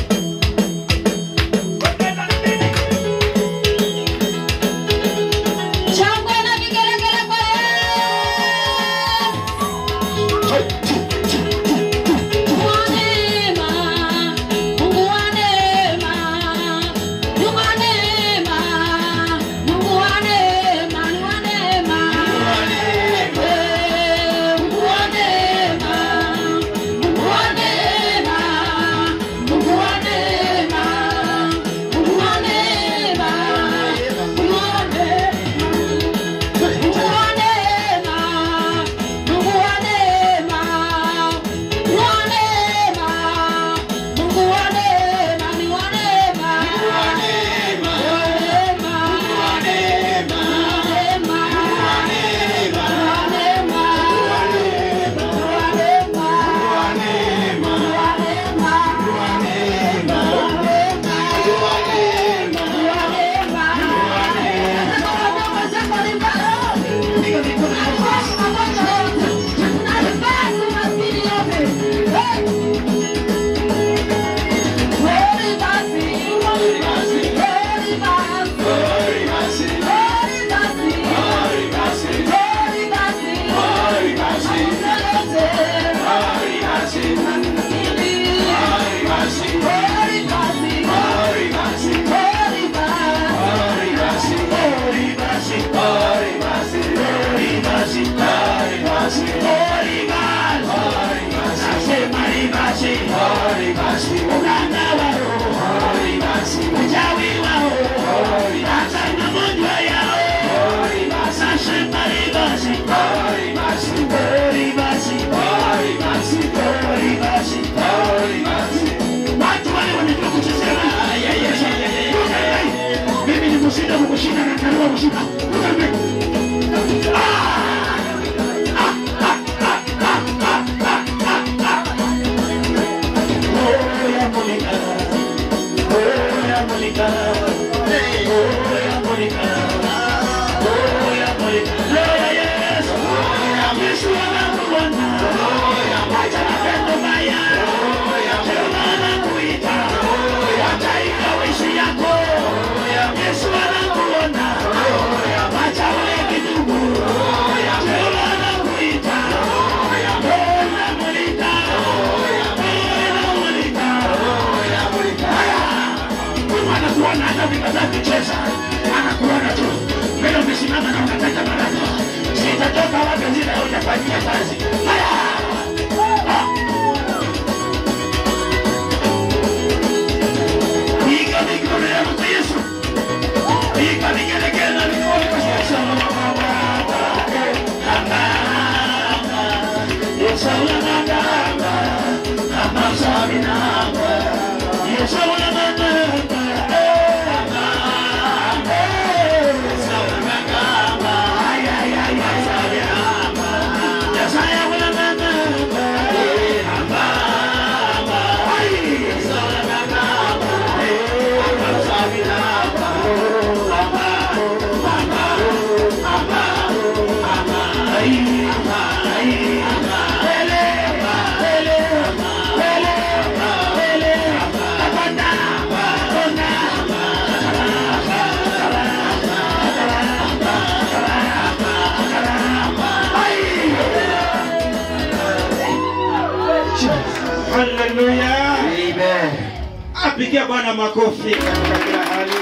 Apigia Bwana makofi katika kila hali.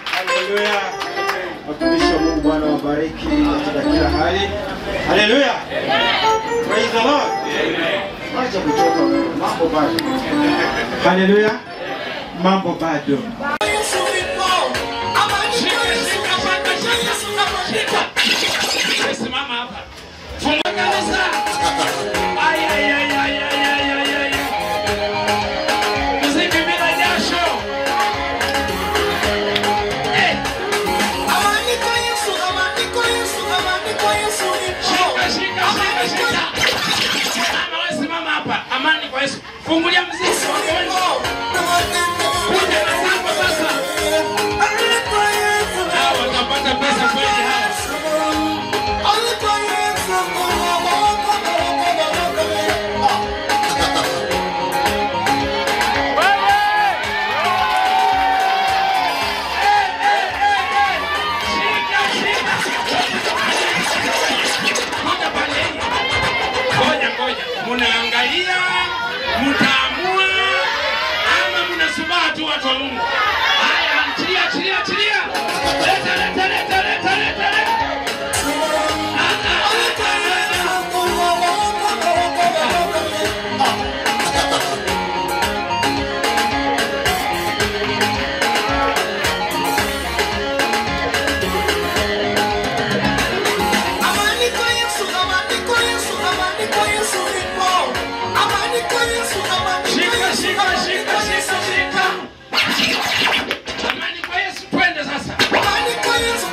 Haleluya. Watumishi wa Mungu, Bwana wabariki katika kila hali. Haleluya. Praise the Lord. Acha kuchoka, mambo bado. Haleluya. Mambo bado. Simama hapa. Funga kanisa. Ay ay ay ay ay ay ay. Muziki bila jasho. Amani kwa Yesu, amani kwa Yesu, amani kwa Yesu. Shika. Mama wewe simama hapa. Amani kwa Yesu. Fungulia muziki. Kuja na samba sasa. Hawa watapata pesa kweli hawa. Munaangalia, mutaamua ama munasubaa tu watu wa Mungu. Haya, achilia. Leta. Shika. Amani kwa Yesu, twende sasa. Amani kwa Yesu.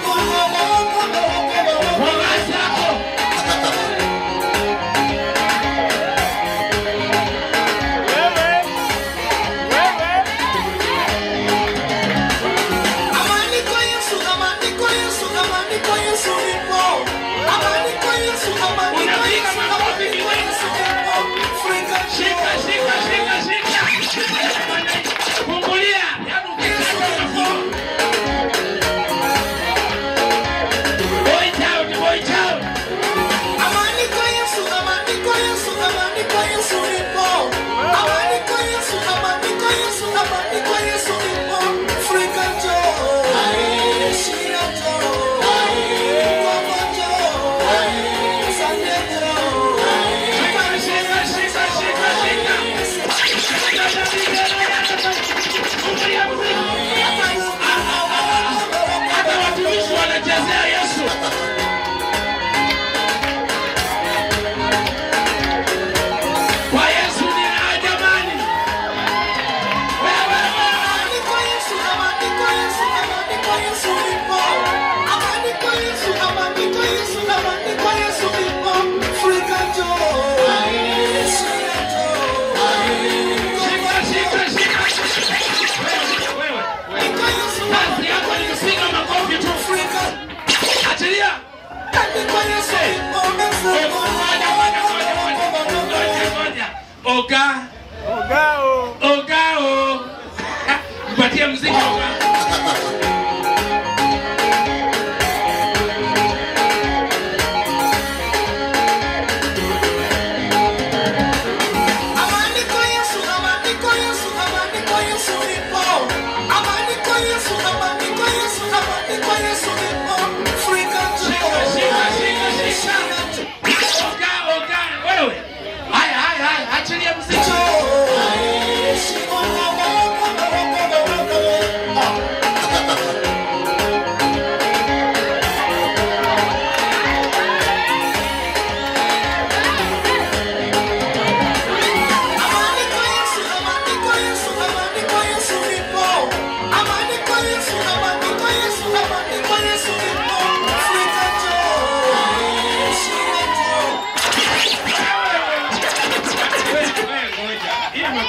Ogao. Mpatie muziki Oga.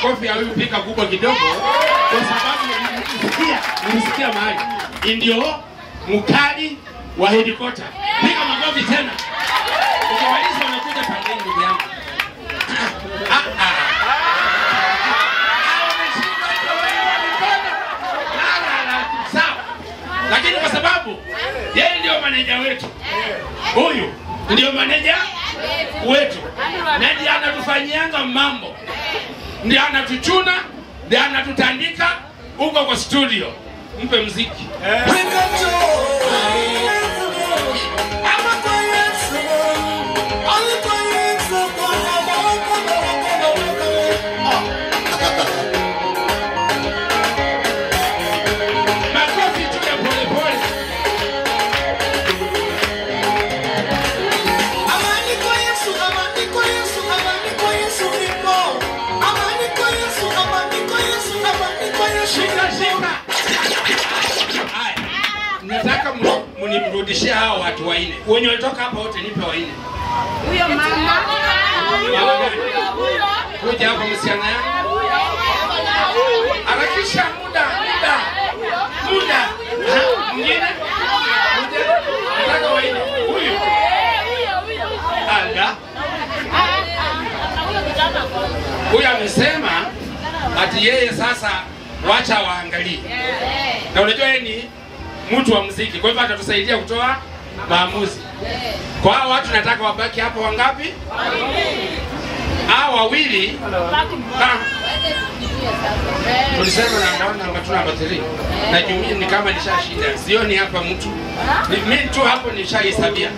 Kofi alipika kubwa kidogo kwa sababu nilisikia mahali ndio mkali wa headquarter. Piga makofi tena. Ukimaliza unakuja pale ndugu yangu. Sawa. Lakini kwa sababu yeye ndio maneja wetu. Huyu ndio maneja wetu. Na ndiye anatufanyianga mambo. Ndiye anatuchuna Ndio anatutandika huko kwa studio. Mpe muziki. Nataka mnirudishie hao watu waine. Wenye walitoka hapa wote nipe waine. Huyo mama. Kuja hapa msichana yangu. Harakisha muda. Mwingine? Nataka waine. Huyu. Ala. Huyu amesema ati yeye sasa wacha waangalie. Na unajua yeye ni mtu wa muziki, kwa hivyo atatusaidia kutoa maamuzi. Kwa hao watu nataka wabaki hapo wangapi? Hao wawili. Tulisema na naona namba 3. Na jumii ni kama nishashinda. Sioni hapa mtu. Mimi tu hapo nishahesabia.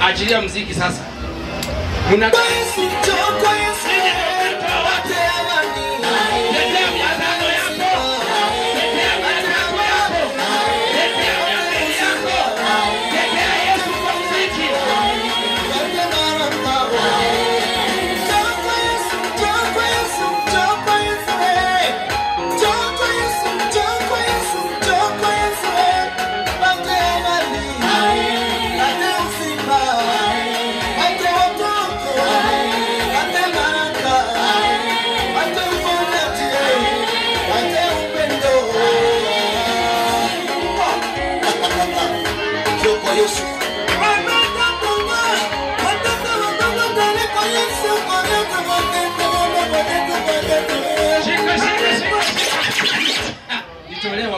Achilia muziki sasa. Muna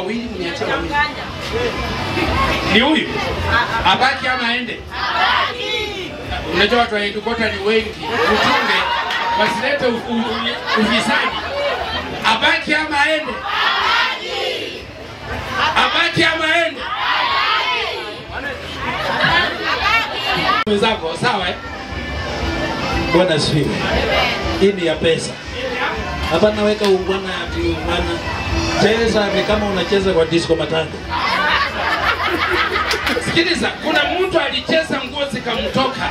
wawili mniacha wawili. Ni huyu? Abaki ama aende? Abaki. Unajua watu wa Edukota ni wengi. Utunge wasilete ufisadi. Abaki ama aende? Abaki. Abaki ama aende? Abaki. Mzako sawa eh? Bwana asifiwe. Hii ni ya pesa. Hapa naweka ungwana ati ungwana. Cheza ni kama unacheza kwa disco matanga. Sikiliza, kuna mtu alicheza nguo zikamtoka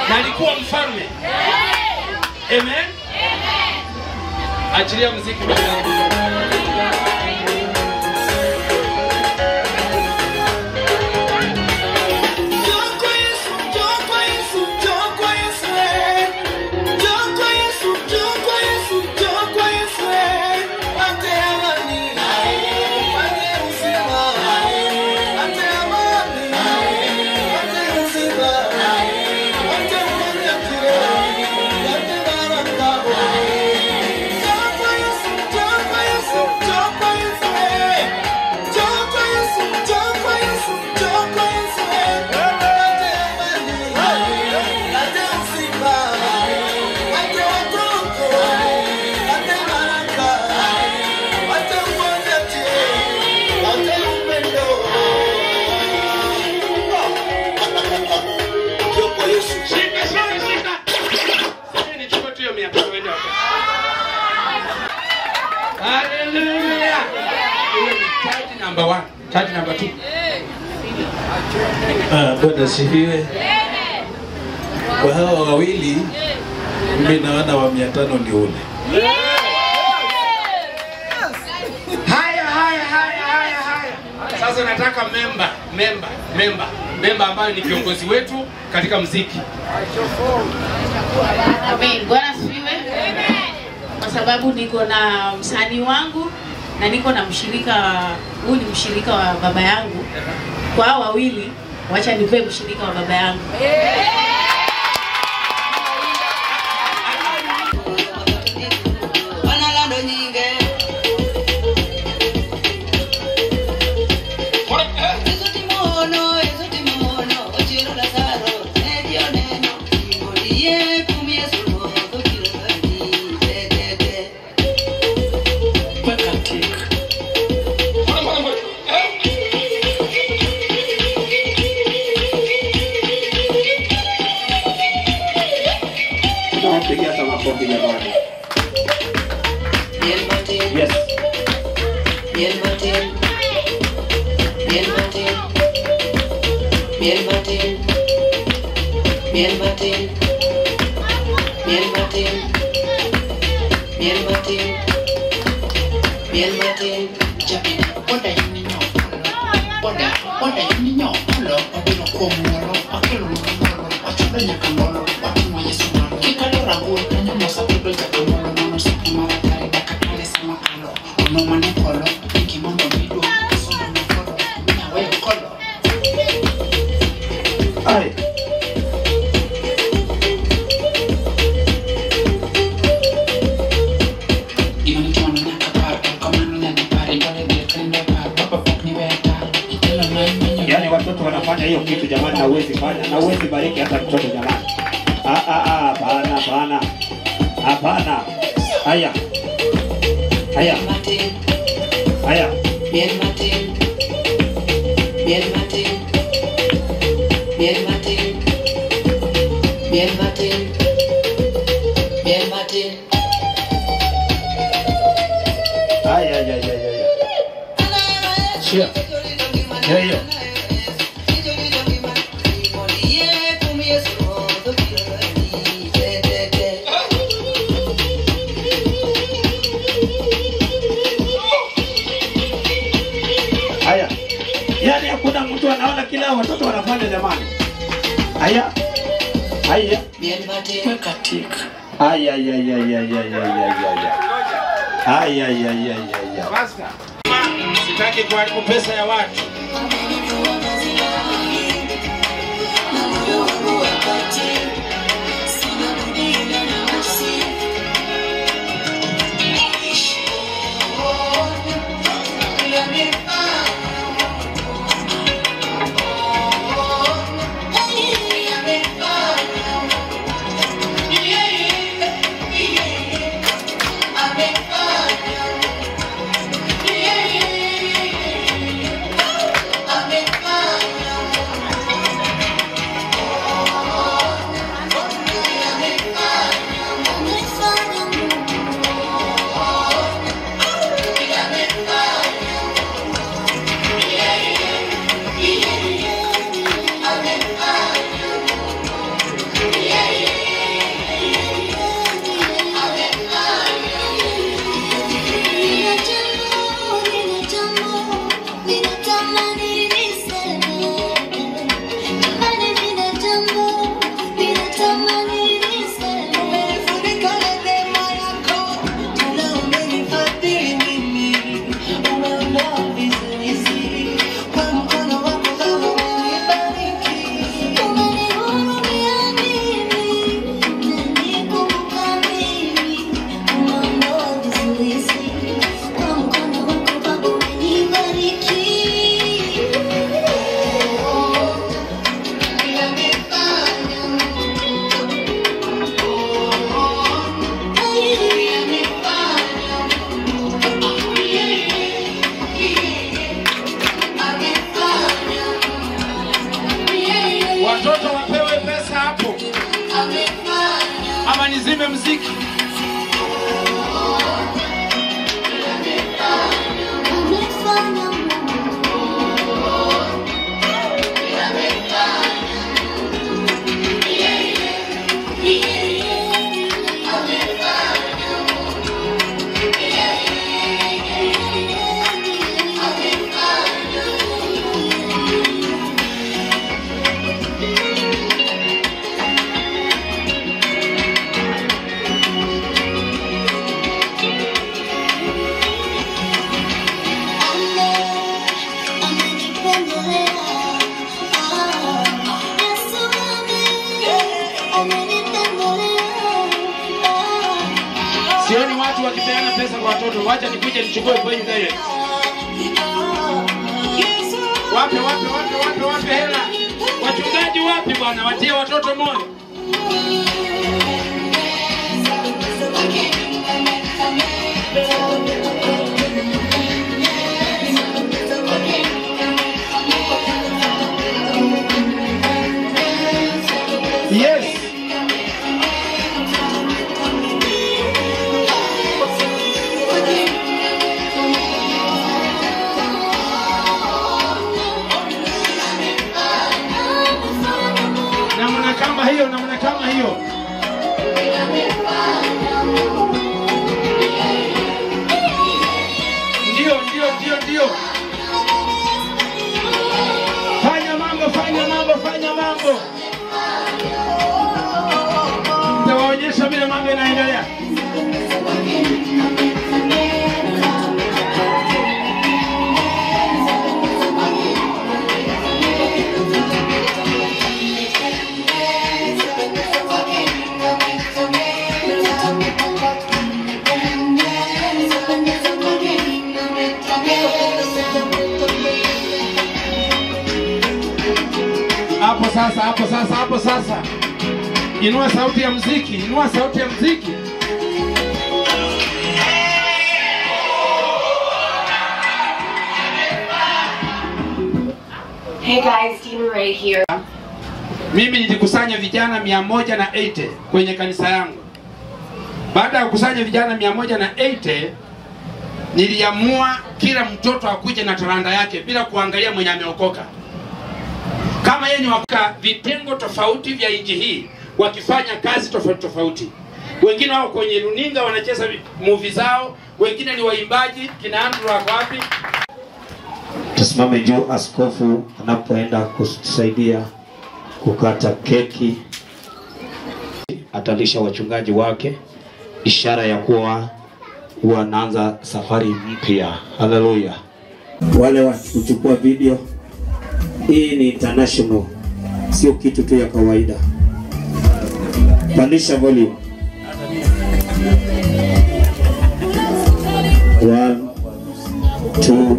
na alikuwa mfalme. Amen. Achilia muziki baba. Hallelujah. Number 1, charge number 2. Bwana asifiwe. Kwa hao wawili mimi naona wa 500 ni ule. Haya. Sasa nataka member ambayo ni kiongozi wetu katika muziki. Amen. Bwana asifiwe. Kwa sababu niko na msanii wangu na niko na mshirika, huyu ni mshirika wa baba yangu. Kwa hao wawili wacha nipe mshirika wa baba yangu. makofi jamani. Yes. Bien Martin. Bien Martin. Bien Martin. Bien Martin. Bien Martin. Bien Martin. Bien Martin. Oda niño, lo abino komoro, akelo lo, achuda nyakamolo, watumwa Yesu mano. Kikalo ragu, tanyo mosa pido jakamolo, nono saki maratari, dakatale sama kalo. Ono mane kolo, inki mondo mido, kaso mane kolo, mina weyo kolo. Ay. Imani tuwana nyakapar, kamano nyani pari, dole dekende par, baba pok ni weta. Yaani watoto wanafanya hiyo kitu jamani, na uwezi fanya, na uwezi bariki hata mtoto jamani. Hapana, hapana. Hapana. Haya. Haya. Haya. Bien Martin. Bien Martin. Bien Martin. Bien Martin. Bien Martin. Haya. Shia. Yo. Haya. Yaani hakuna mtu anaona kila watoto wanafanya jamani. Haya. Bien Martin. Katika. Haya. Basta. Sitaki kuharibu pesa ya watu. Watoto wapewe pesa hapo. Ama nizime muziki. Sioni watu wakipeana pesa kwa watoto. Wacha nikuje nichukue kwenye direct. Wape hela. Wachungaji wapi bwana? Watie watoto moyo. Yes. naendelea. Hapo sasa. Inua sauti ya muziki, inua sauti ya muziki. Hey guys, Tina Ray here. Mimi nilikusanya vijana 180 kwenye kanisa yangu. Baada ya kukusanya vijana 180, niliamua kila mtoto akuje na talanta yake bila kuangalia mwenye ameokoka. Kama yeye ni waka vitengo tofauti vya inji hii wakifanya kazi tofauti tofauti. Wengine wao kwenye runinga wanacheza movie zao, wengine ni waimbaji, kina Andrew wako wapi? Tusimame juu askofu anapoenda kusaidia kukata keki. Atalisha wachungaji wake, ishara ya kuwa wanaanza safari mpya. Haleluya. Wale wa kuchukua video, hii ni international, sio kitu tu ya kawaida. Pandisha volume. 1 2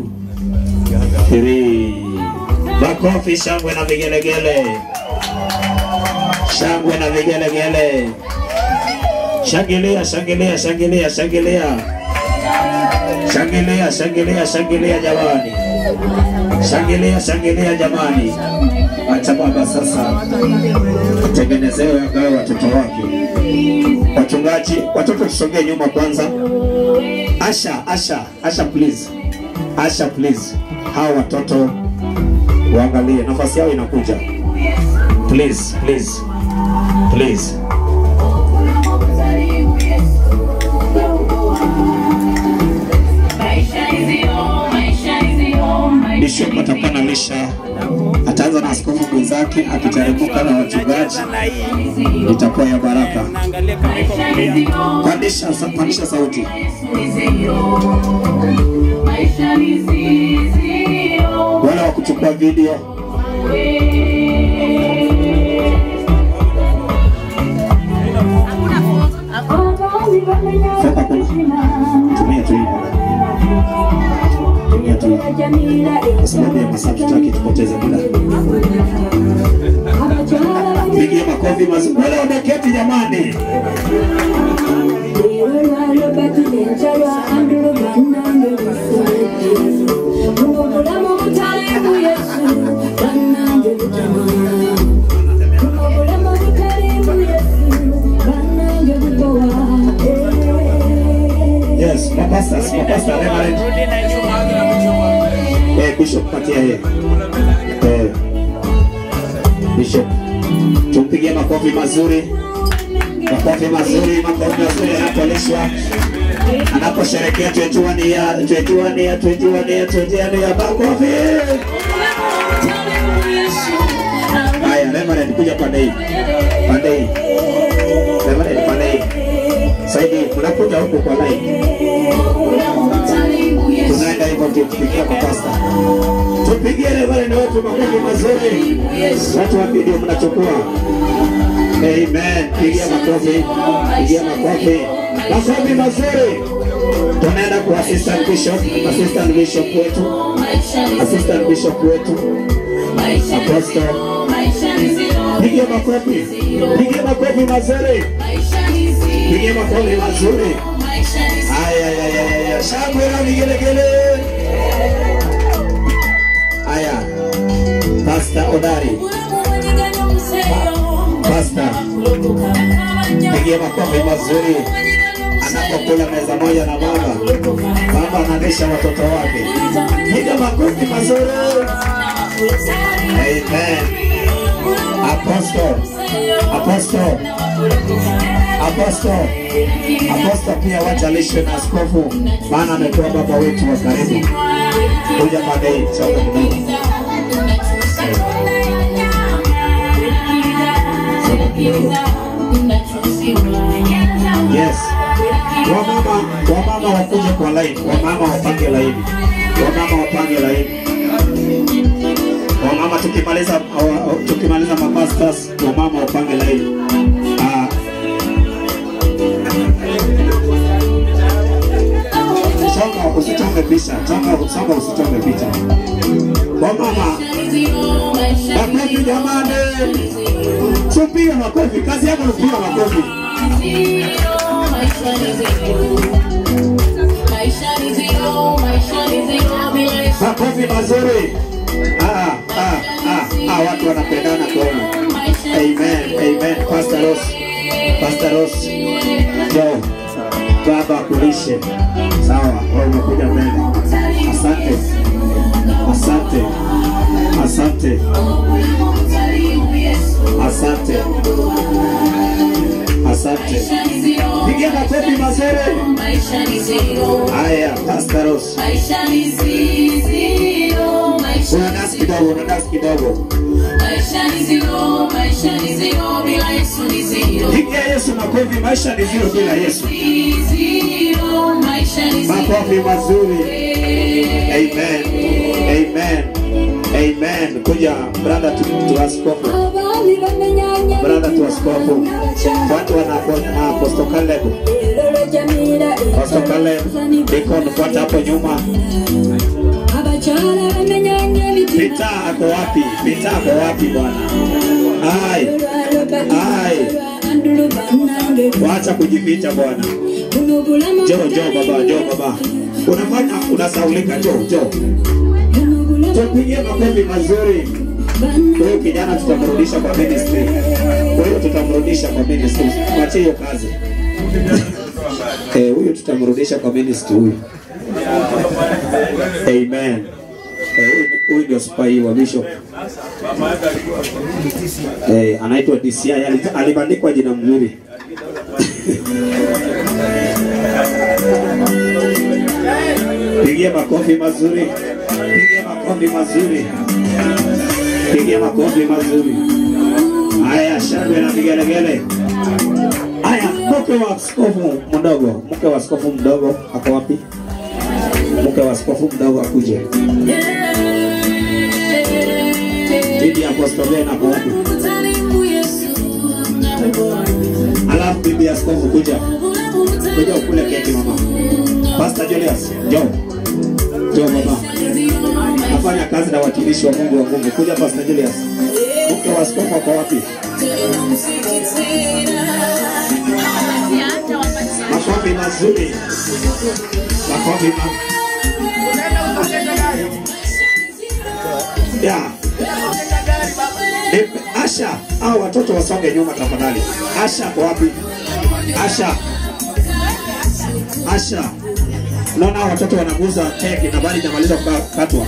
3. Makofi, shangwe na vigelegele. Shangwe na vigelegele. Shangilia, shangilia, shangilia, shangilia. Shangilia, shangilia, shangilia jamani. Shangilia, shangilia jamani. Acha baba sasa tengenezewe agawe watoto wake. Wachungaji, watoto tusogee nyuma kwanza. Asha please. Asha please. Hawa watoto waangalie, nafasi yao inakuja. Please. Bishop atakana lisha, ataanza na askofu mwenzake, akiteremka na wachungaji, itakuwa ya baraka. Pandisha sauti. Wale wa kuchukua video, foka kuna tumia tu kwa sababu ya masaa tutaki tupoteze muda. Pigia makofi mazuri. Wale wameketi jamani. Yes, Pastor Reverend. Bishop patia yeye. Bishop. Tumpigie makofi mazuri. Makofi mazuri anapolishwa. Anaposherehekea 21 ya makofi. Haya, Reverend kuja pande hii. Reverend pande hii. Saidi, unakuja huko kwa line. Tunaenda hivyo tukipigia kwa pastor. Tupigie Reverend wetu makofi mazuri. Watu wa video mnachukua. Amen. Pigia makofi. Makofi mazuri. Tunaenda kwa assistant bishop wetu. Apostle. Pigia makofi mazuri. Aya. Shangwe na vigelegele. Aya. Pastor Odari. Pastor. Pigia makofi mazuri. Anapokula meza moja na baba analisha watoto wake. Piga makofi mazuri. Amen. Apostle pia wajalishwe na askofu, maana amekuwa baba wetu wa karibu. Kuja baadaye chauka kidogo. Yes. Wamama wakuje kwa line. Wamama wapange line. Wamama wapange line. Wamama tukimaliza mapastas, wamama wapange line. Songa usitonge picha. Songa usitonge picha. Wamama. Makofi jamani. Tupiga makofi. Kazi yako ni kupiga makofi. Makofi mazuri. Watu wanapendana kuona. Amen. Pastor Ross. Joe. Baba kulishe. Sawa, wewe umekuja mbele. Asante. Pigia makofi mazuri. Haya, Pastor Ross. Una dance kidogo. Pigia Yesu makofi, maisha ni zero bila Yesu. Makofi mazuri. Amen. Kuja brother to askofu. Watu wana Apostle Caleb. Apostle Caleb niko nifuata hapo nyuma. Pita ako wapi bwana? Wacha kujificha bwana. Jo baba. Unasaulika jo. Tupigie makofi mazuri. Huyo kijana tutamrudisha kwa ministry. Mwache hiyo kazi. Huyo tutamrudisha kwa ministry huyo. Amen. Huyu ndio spy wa Bishop. Anaitwa DCI, alibandikwa jina mzuri. Pigia makofi mazuri. Haya, shangwe na vigelegele. Haya, mke wa askofu mdogo ako wapi? Mke wa askofu mdogo akuje. Bibi Apostle na Mungu. Alafu bibi askofu kuja ukule keki mama. Pastor Julius, Jo mama. Afanya kazi na wakilishi wa Mungu. Kuja Pastor Julius. Mke wa askofu kwa wapi? Makofi mazuri. Asha, hao watoto wasonge nyuma tafadhali. Asha kwa wapi? Asha. Naona watoto wanaguza keki na bali jamaliza kukatwa.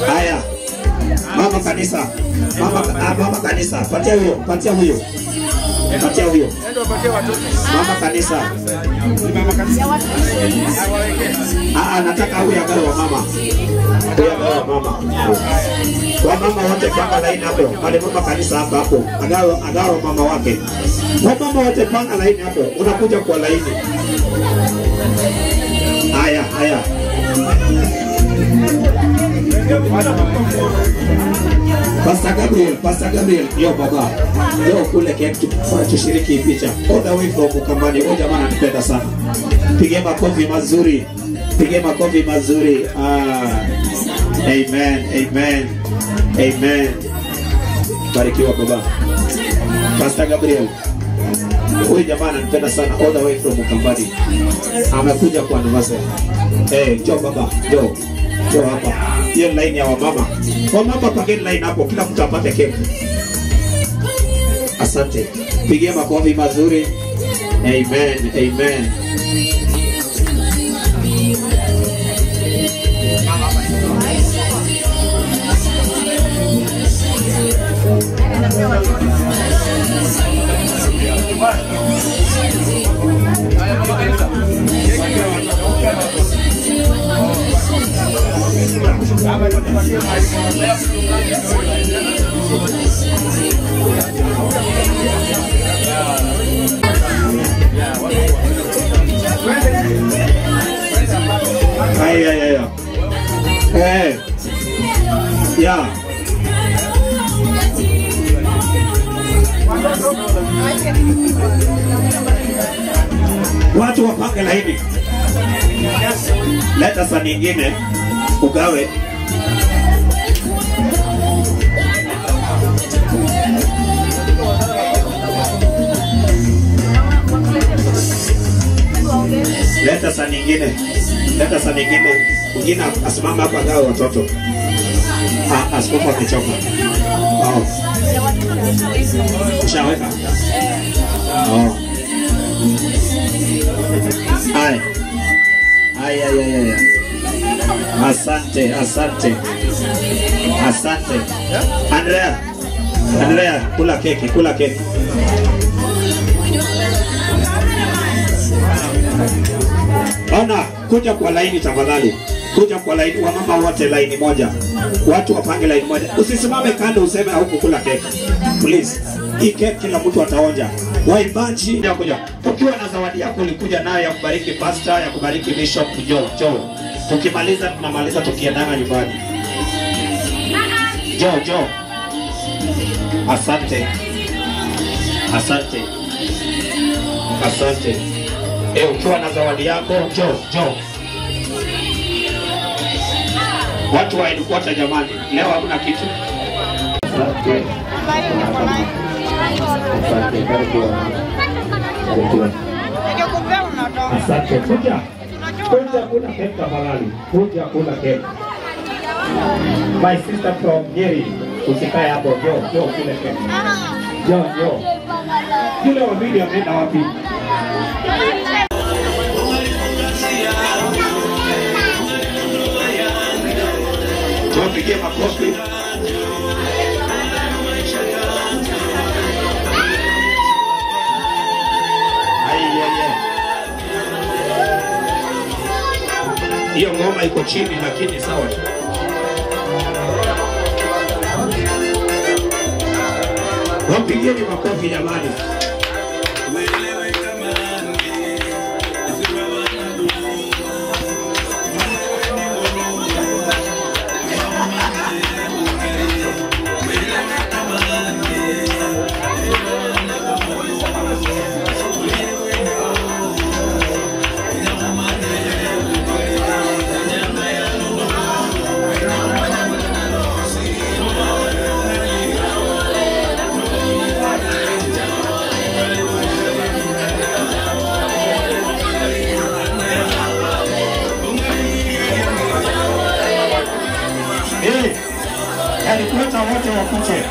Haya. Mama kanisa, patia huyo. Mama kanisa. Nataka huyo agaro wa mama. Wa mama wote panga line hapo. Pale mama kanisa hapo. Agaro wa mama wake. Wa mama wote panga line hapo. Unakuja kwa line. Haya. Pastor Gabriel, yo baba. Yo kule keki tushiriki picha. All the way from Ukambani. Huyo jamaa ananipenda sana. Pigie makofi mazuri. Amen. Barikiwa baba. Pastor Gabriel. Huyu jamaa ananipenda sana all the way from Ukambani. Amekuja kwa anniversary. Jo baba, jo hapa. Hiyo line ya wamama. Wamama pageni line hapo, kila mtu apate keki. Asante. Pigie makofi mazuri. Amen. Baba Watu wapange laini. Leta saa nyingine ugawe. Leta saa nyingine. Leta saa nyingine. Mwingine asimama hapa gawe watoto. Askofu amechoka. Oh. Ushaweka? Oh. Hai. Ay. Asante. Andrea, kula keki. Ona, kuja kwa laini tafadhali. Kuja kwa laini, wamama wote laini moja. Watu wapange laini moja. Usisimame kando useme huku kula keki. Please. Hii keki kila mtu ataonja. Waimbaji kuja. Ukiwa na zawadi yako ulikuja nayo ya kubariki pastor, ya kubariki bishop, Joe. Tukimaliza tunamaliza tukiendana nyumbani. Joe. Asante. Ukiwa na zawadi yako, Joe. Watu wa headquarter jamani, leo hakuna kitu. Asante. Asante. Kuja kuna keki tafadhali. Kuja kuna keki. My sister from Nyeri, usikae hapo. Joe kule keki. Joe. Yule wa video ameenda wapi? Tuwapigie makofi. Hiyo ngoma iko chini lakini sawa tu. Wapigieni makofi jamani. Kuleta wote wakuje.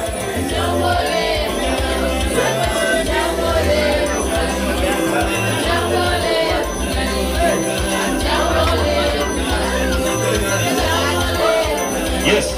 Yes.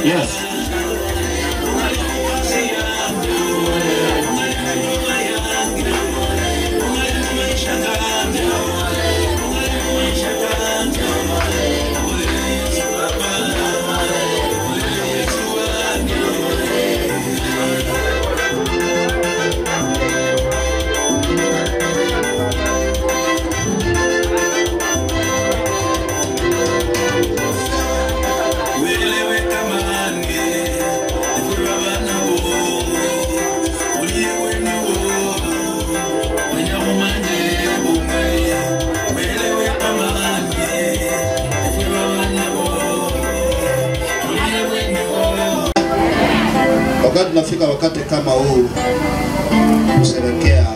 Yes. tunafika wakati kama huu kusherehekea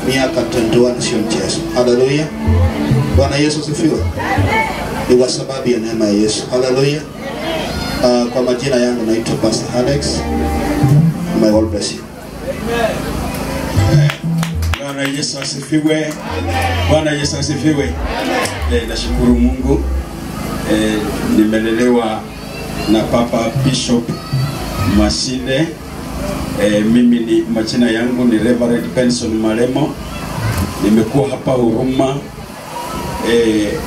miaka 21 sio mchezo. Haleluya. Bwana Yesu asifiwe. Ni kwa sababu ya neema ya Yesu. Haleluya. Kwa majina yangu naitwa Pastor Alex. May God bless you. Bwana Yesu asifiwe. Bwana Yesu asifiwe. Nashukuru Mungu. Nimelelewa na Papa Bishop Masinde. Mimi ni majina yangu ni Reverend Benson Malemo. Nimekuwa hapa Huruma.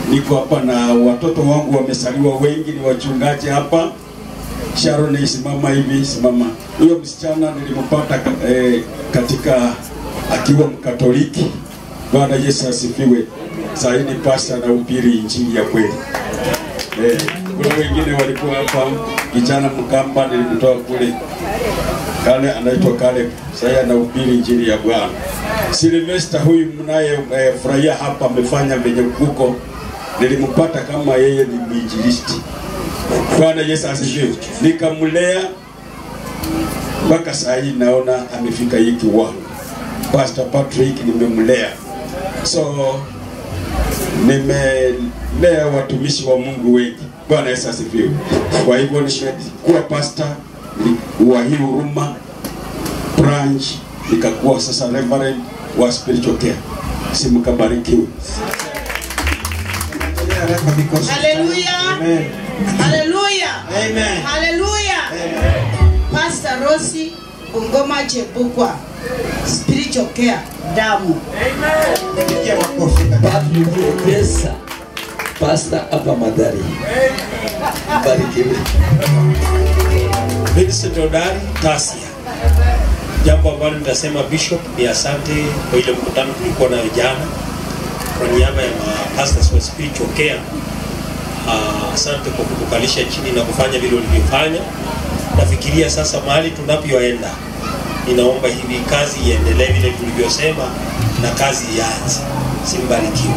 Niko hapa na watoto wangu wamesaliwa wengi, ni wachungaji hapa. Sharon isimama hivi, simama. Huyo msichana nilimpata katika akiwa Mkatoliki. Bwana Yesu asifiwe. Sasa ni pastor na ubiri injili ya kweli. Kuna wengine walikuwa hapa, kijana Mkamba nilimtoa kule. Kale anaitwa Kale, sasa anahubiri injili ya Bwana. Sylvester huyu mnaye furahia hapa amefanya venye huko. Nilimpata kama yeye ni mwinjilisti. Bwana Yesu asifiwe. Nikamlea mpaka sasa naona amefika hii kiwango. Pastor Patrick nimemlea. So nimelea watumishi wa Mungu wengi. Bwana Yesu asifiwe. Kwa hivyo nimekuwa pastor wa hii Huruma branch, nikakuwa sasa reverend wa spiritual care. Simkabarikiwe. Hallelujah. Amen. Hallelujah. Amen. Hallelujah. Pastor Rosi Ongoma Chebukwa, spiritual care damu. Pesa Pastor hapa Madari. Barikiwe. Vincent Odari Tasia. Jambo ambalo nitasema Bishop ni asante kwa ile mkutano tulikuwa nayo jana kwa niaba ya pastors wa spiritual care. Asante kwa kutukalisha chini na kufanya vile ulivyofanya. Nafikiria sasa mahali tunapoenda, ninaomba hivi kazi iendelee vile tulivyosema na kazi ianze. Simbarikiwe.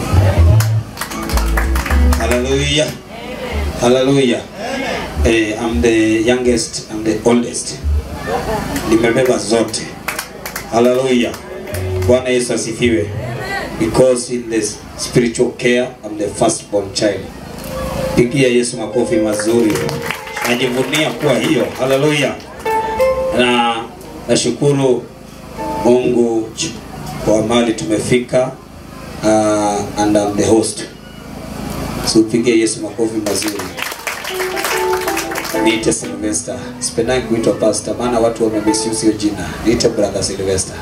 Hallelujah. Hallelujah. I'm the youngest, I'm the oldest. Nimebeba zote. Hallelujah. Bwana Yesu asifiwe. Because in the spiritual care, I'm the firstborn child. Pigia Yesu makofi mazuri. Najivunia kuwa hiyo. Hallelujah. Na nashukuru Mungu kwa mahali tumefika. And I'm the host. So pigia Yesu makofi mazuri. Niite Sylvester. Sipendangi kuitwa pastor maana watu wamemisiusi hiyo jina. Niite brother Sylvester.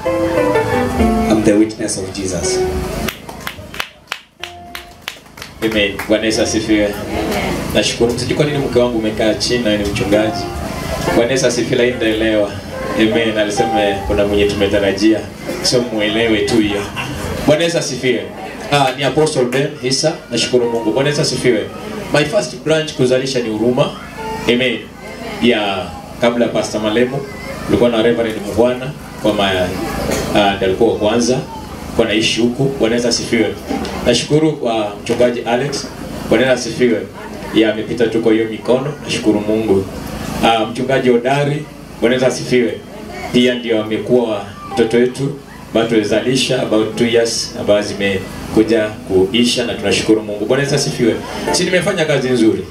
I'm the witness of Jesus. Amen. Bwana Yesu asifiwe. Nashukuru. Sijui kwa nini mke wangu umekaa chini na ni mchungaji. Bwana Yesu asifiwe, ndaelewa. Amen. Alisema kuna mwenye tumetarajia. Sio muelewe tu hiyo. Bwana Yesu asifiwe. Ni Apostle Ben Hisa. Nashukuru Mungu. Bwana Yesu asifiwe. My first branch kuzalisha ni Huruma. Amen. Ya kabla Pastor Malemo kulikuwa na Reverend Mugwana kwa alikuwa kwanza kwa naishi huku. Bwana Yesu asifiwe. Nashukuru kwa mchungaji Alex. Bwana Yesu asifiwe. Ya amepita tu kwa hiyo mikono. Nashukuru Mungu. Mchungaji Odari. Bwana Yesu asifiwe. Pia ndio amekuwa mtoto wetu bado tulizalisha about 2 years ambazo zimekuja kuisha na tunashukuru Mungu. Bwana Yesu asifiwe. Si nimefanya kazi nzuri.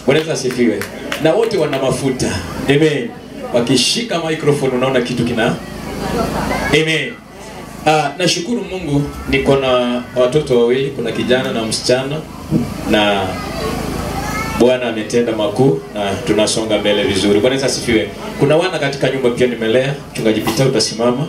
Bwana Yesu asifiwe. Na wote wana mafuta. Amen. Wakishika microphone unaona kitu kina. Amen. Nashukuru Mungu niko na watoto wawili, kuna kijana na msichana na Bwana ametenda makuu na tunasonga mbele vizuri. Bwana Yesu asifiwe. Kuna wana katika nyumba pia nimelea. Mchungaji Peter utasimama.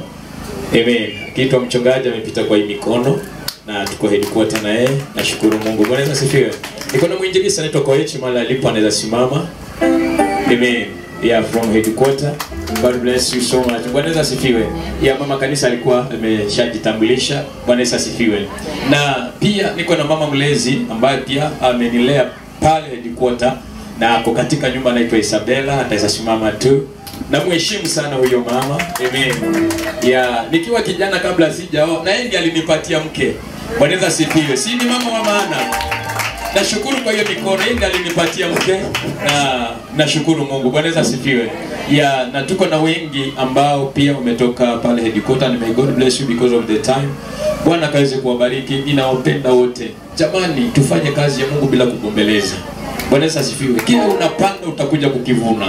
Amen. Kiitwa mchungaji amepita kwa hii mikono na tuko headquarter na yeye. Nashukuru Mungu. Bwana Yesu asifiwe. Niko na mwinjilisti anaitwa Koechi mahali alipo anaweza simama. Amen. Yeah, from headquarter. God bless you so much. Bwana Yesu asifiwe. Yeah, mama kanisa alikuwa ameshajitambulisha. Bwana Yesu asifiwe. Na pia niko na mama mlezi ambaye pia amenilea pale headquarter na ako katika nyumba anaitwa Isabella, ataweza simama tu. Na mheshimu sana huyo mama. Amen. Yeah, nikiwa kijana kabla sijaoa na yeye ndiye alinipatia mke. Bwana Yesu asifiwe. Si ni mama wa maana. Nashukuru kwa hiyo mikono hii alinipatia mke na nashukuru Mungu. Bwana Yesu asifiwe. Ya na tuko na wengi ambao pia umetoka pale headquarters, and may God bless you because of the time. Bwana kaweze kuwabariki, ninawapenda wote. Jamani, tufanye kazi ya Mungu bila kugombeleza. Bwana Yesu asifiwe. Kila unapanda utakuja kukivuna.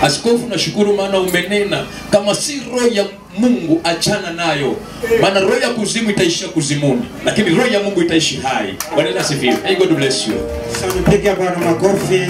Askofu, nashukuru maana umenena kama si roho ya Mungu achana nayo. Maana roho ya kuzimu itaishia kuzimuni, lakini roho ya Mungu itaishi hai. Bwana Yesu asifiwe. May God bless you. Sasa mpige Bwana makofi.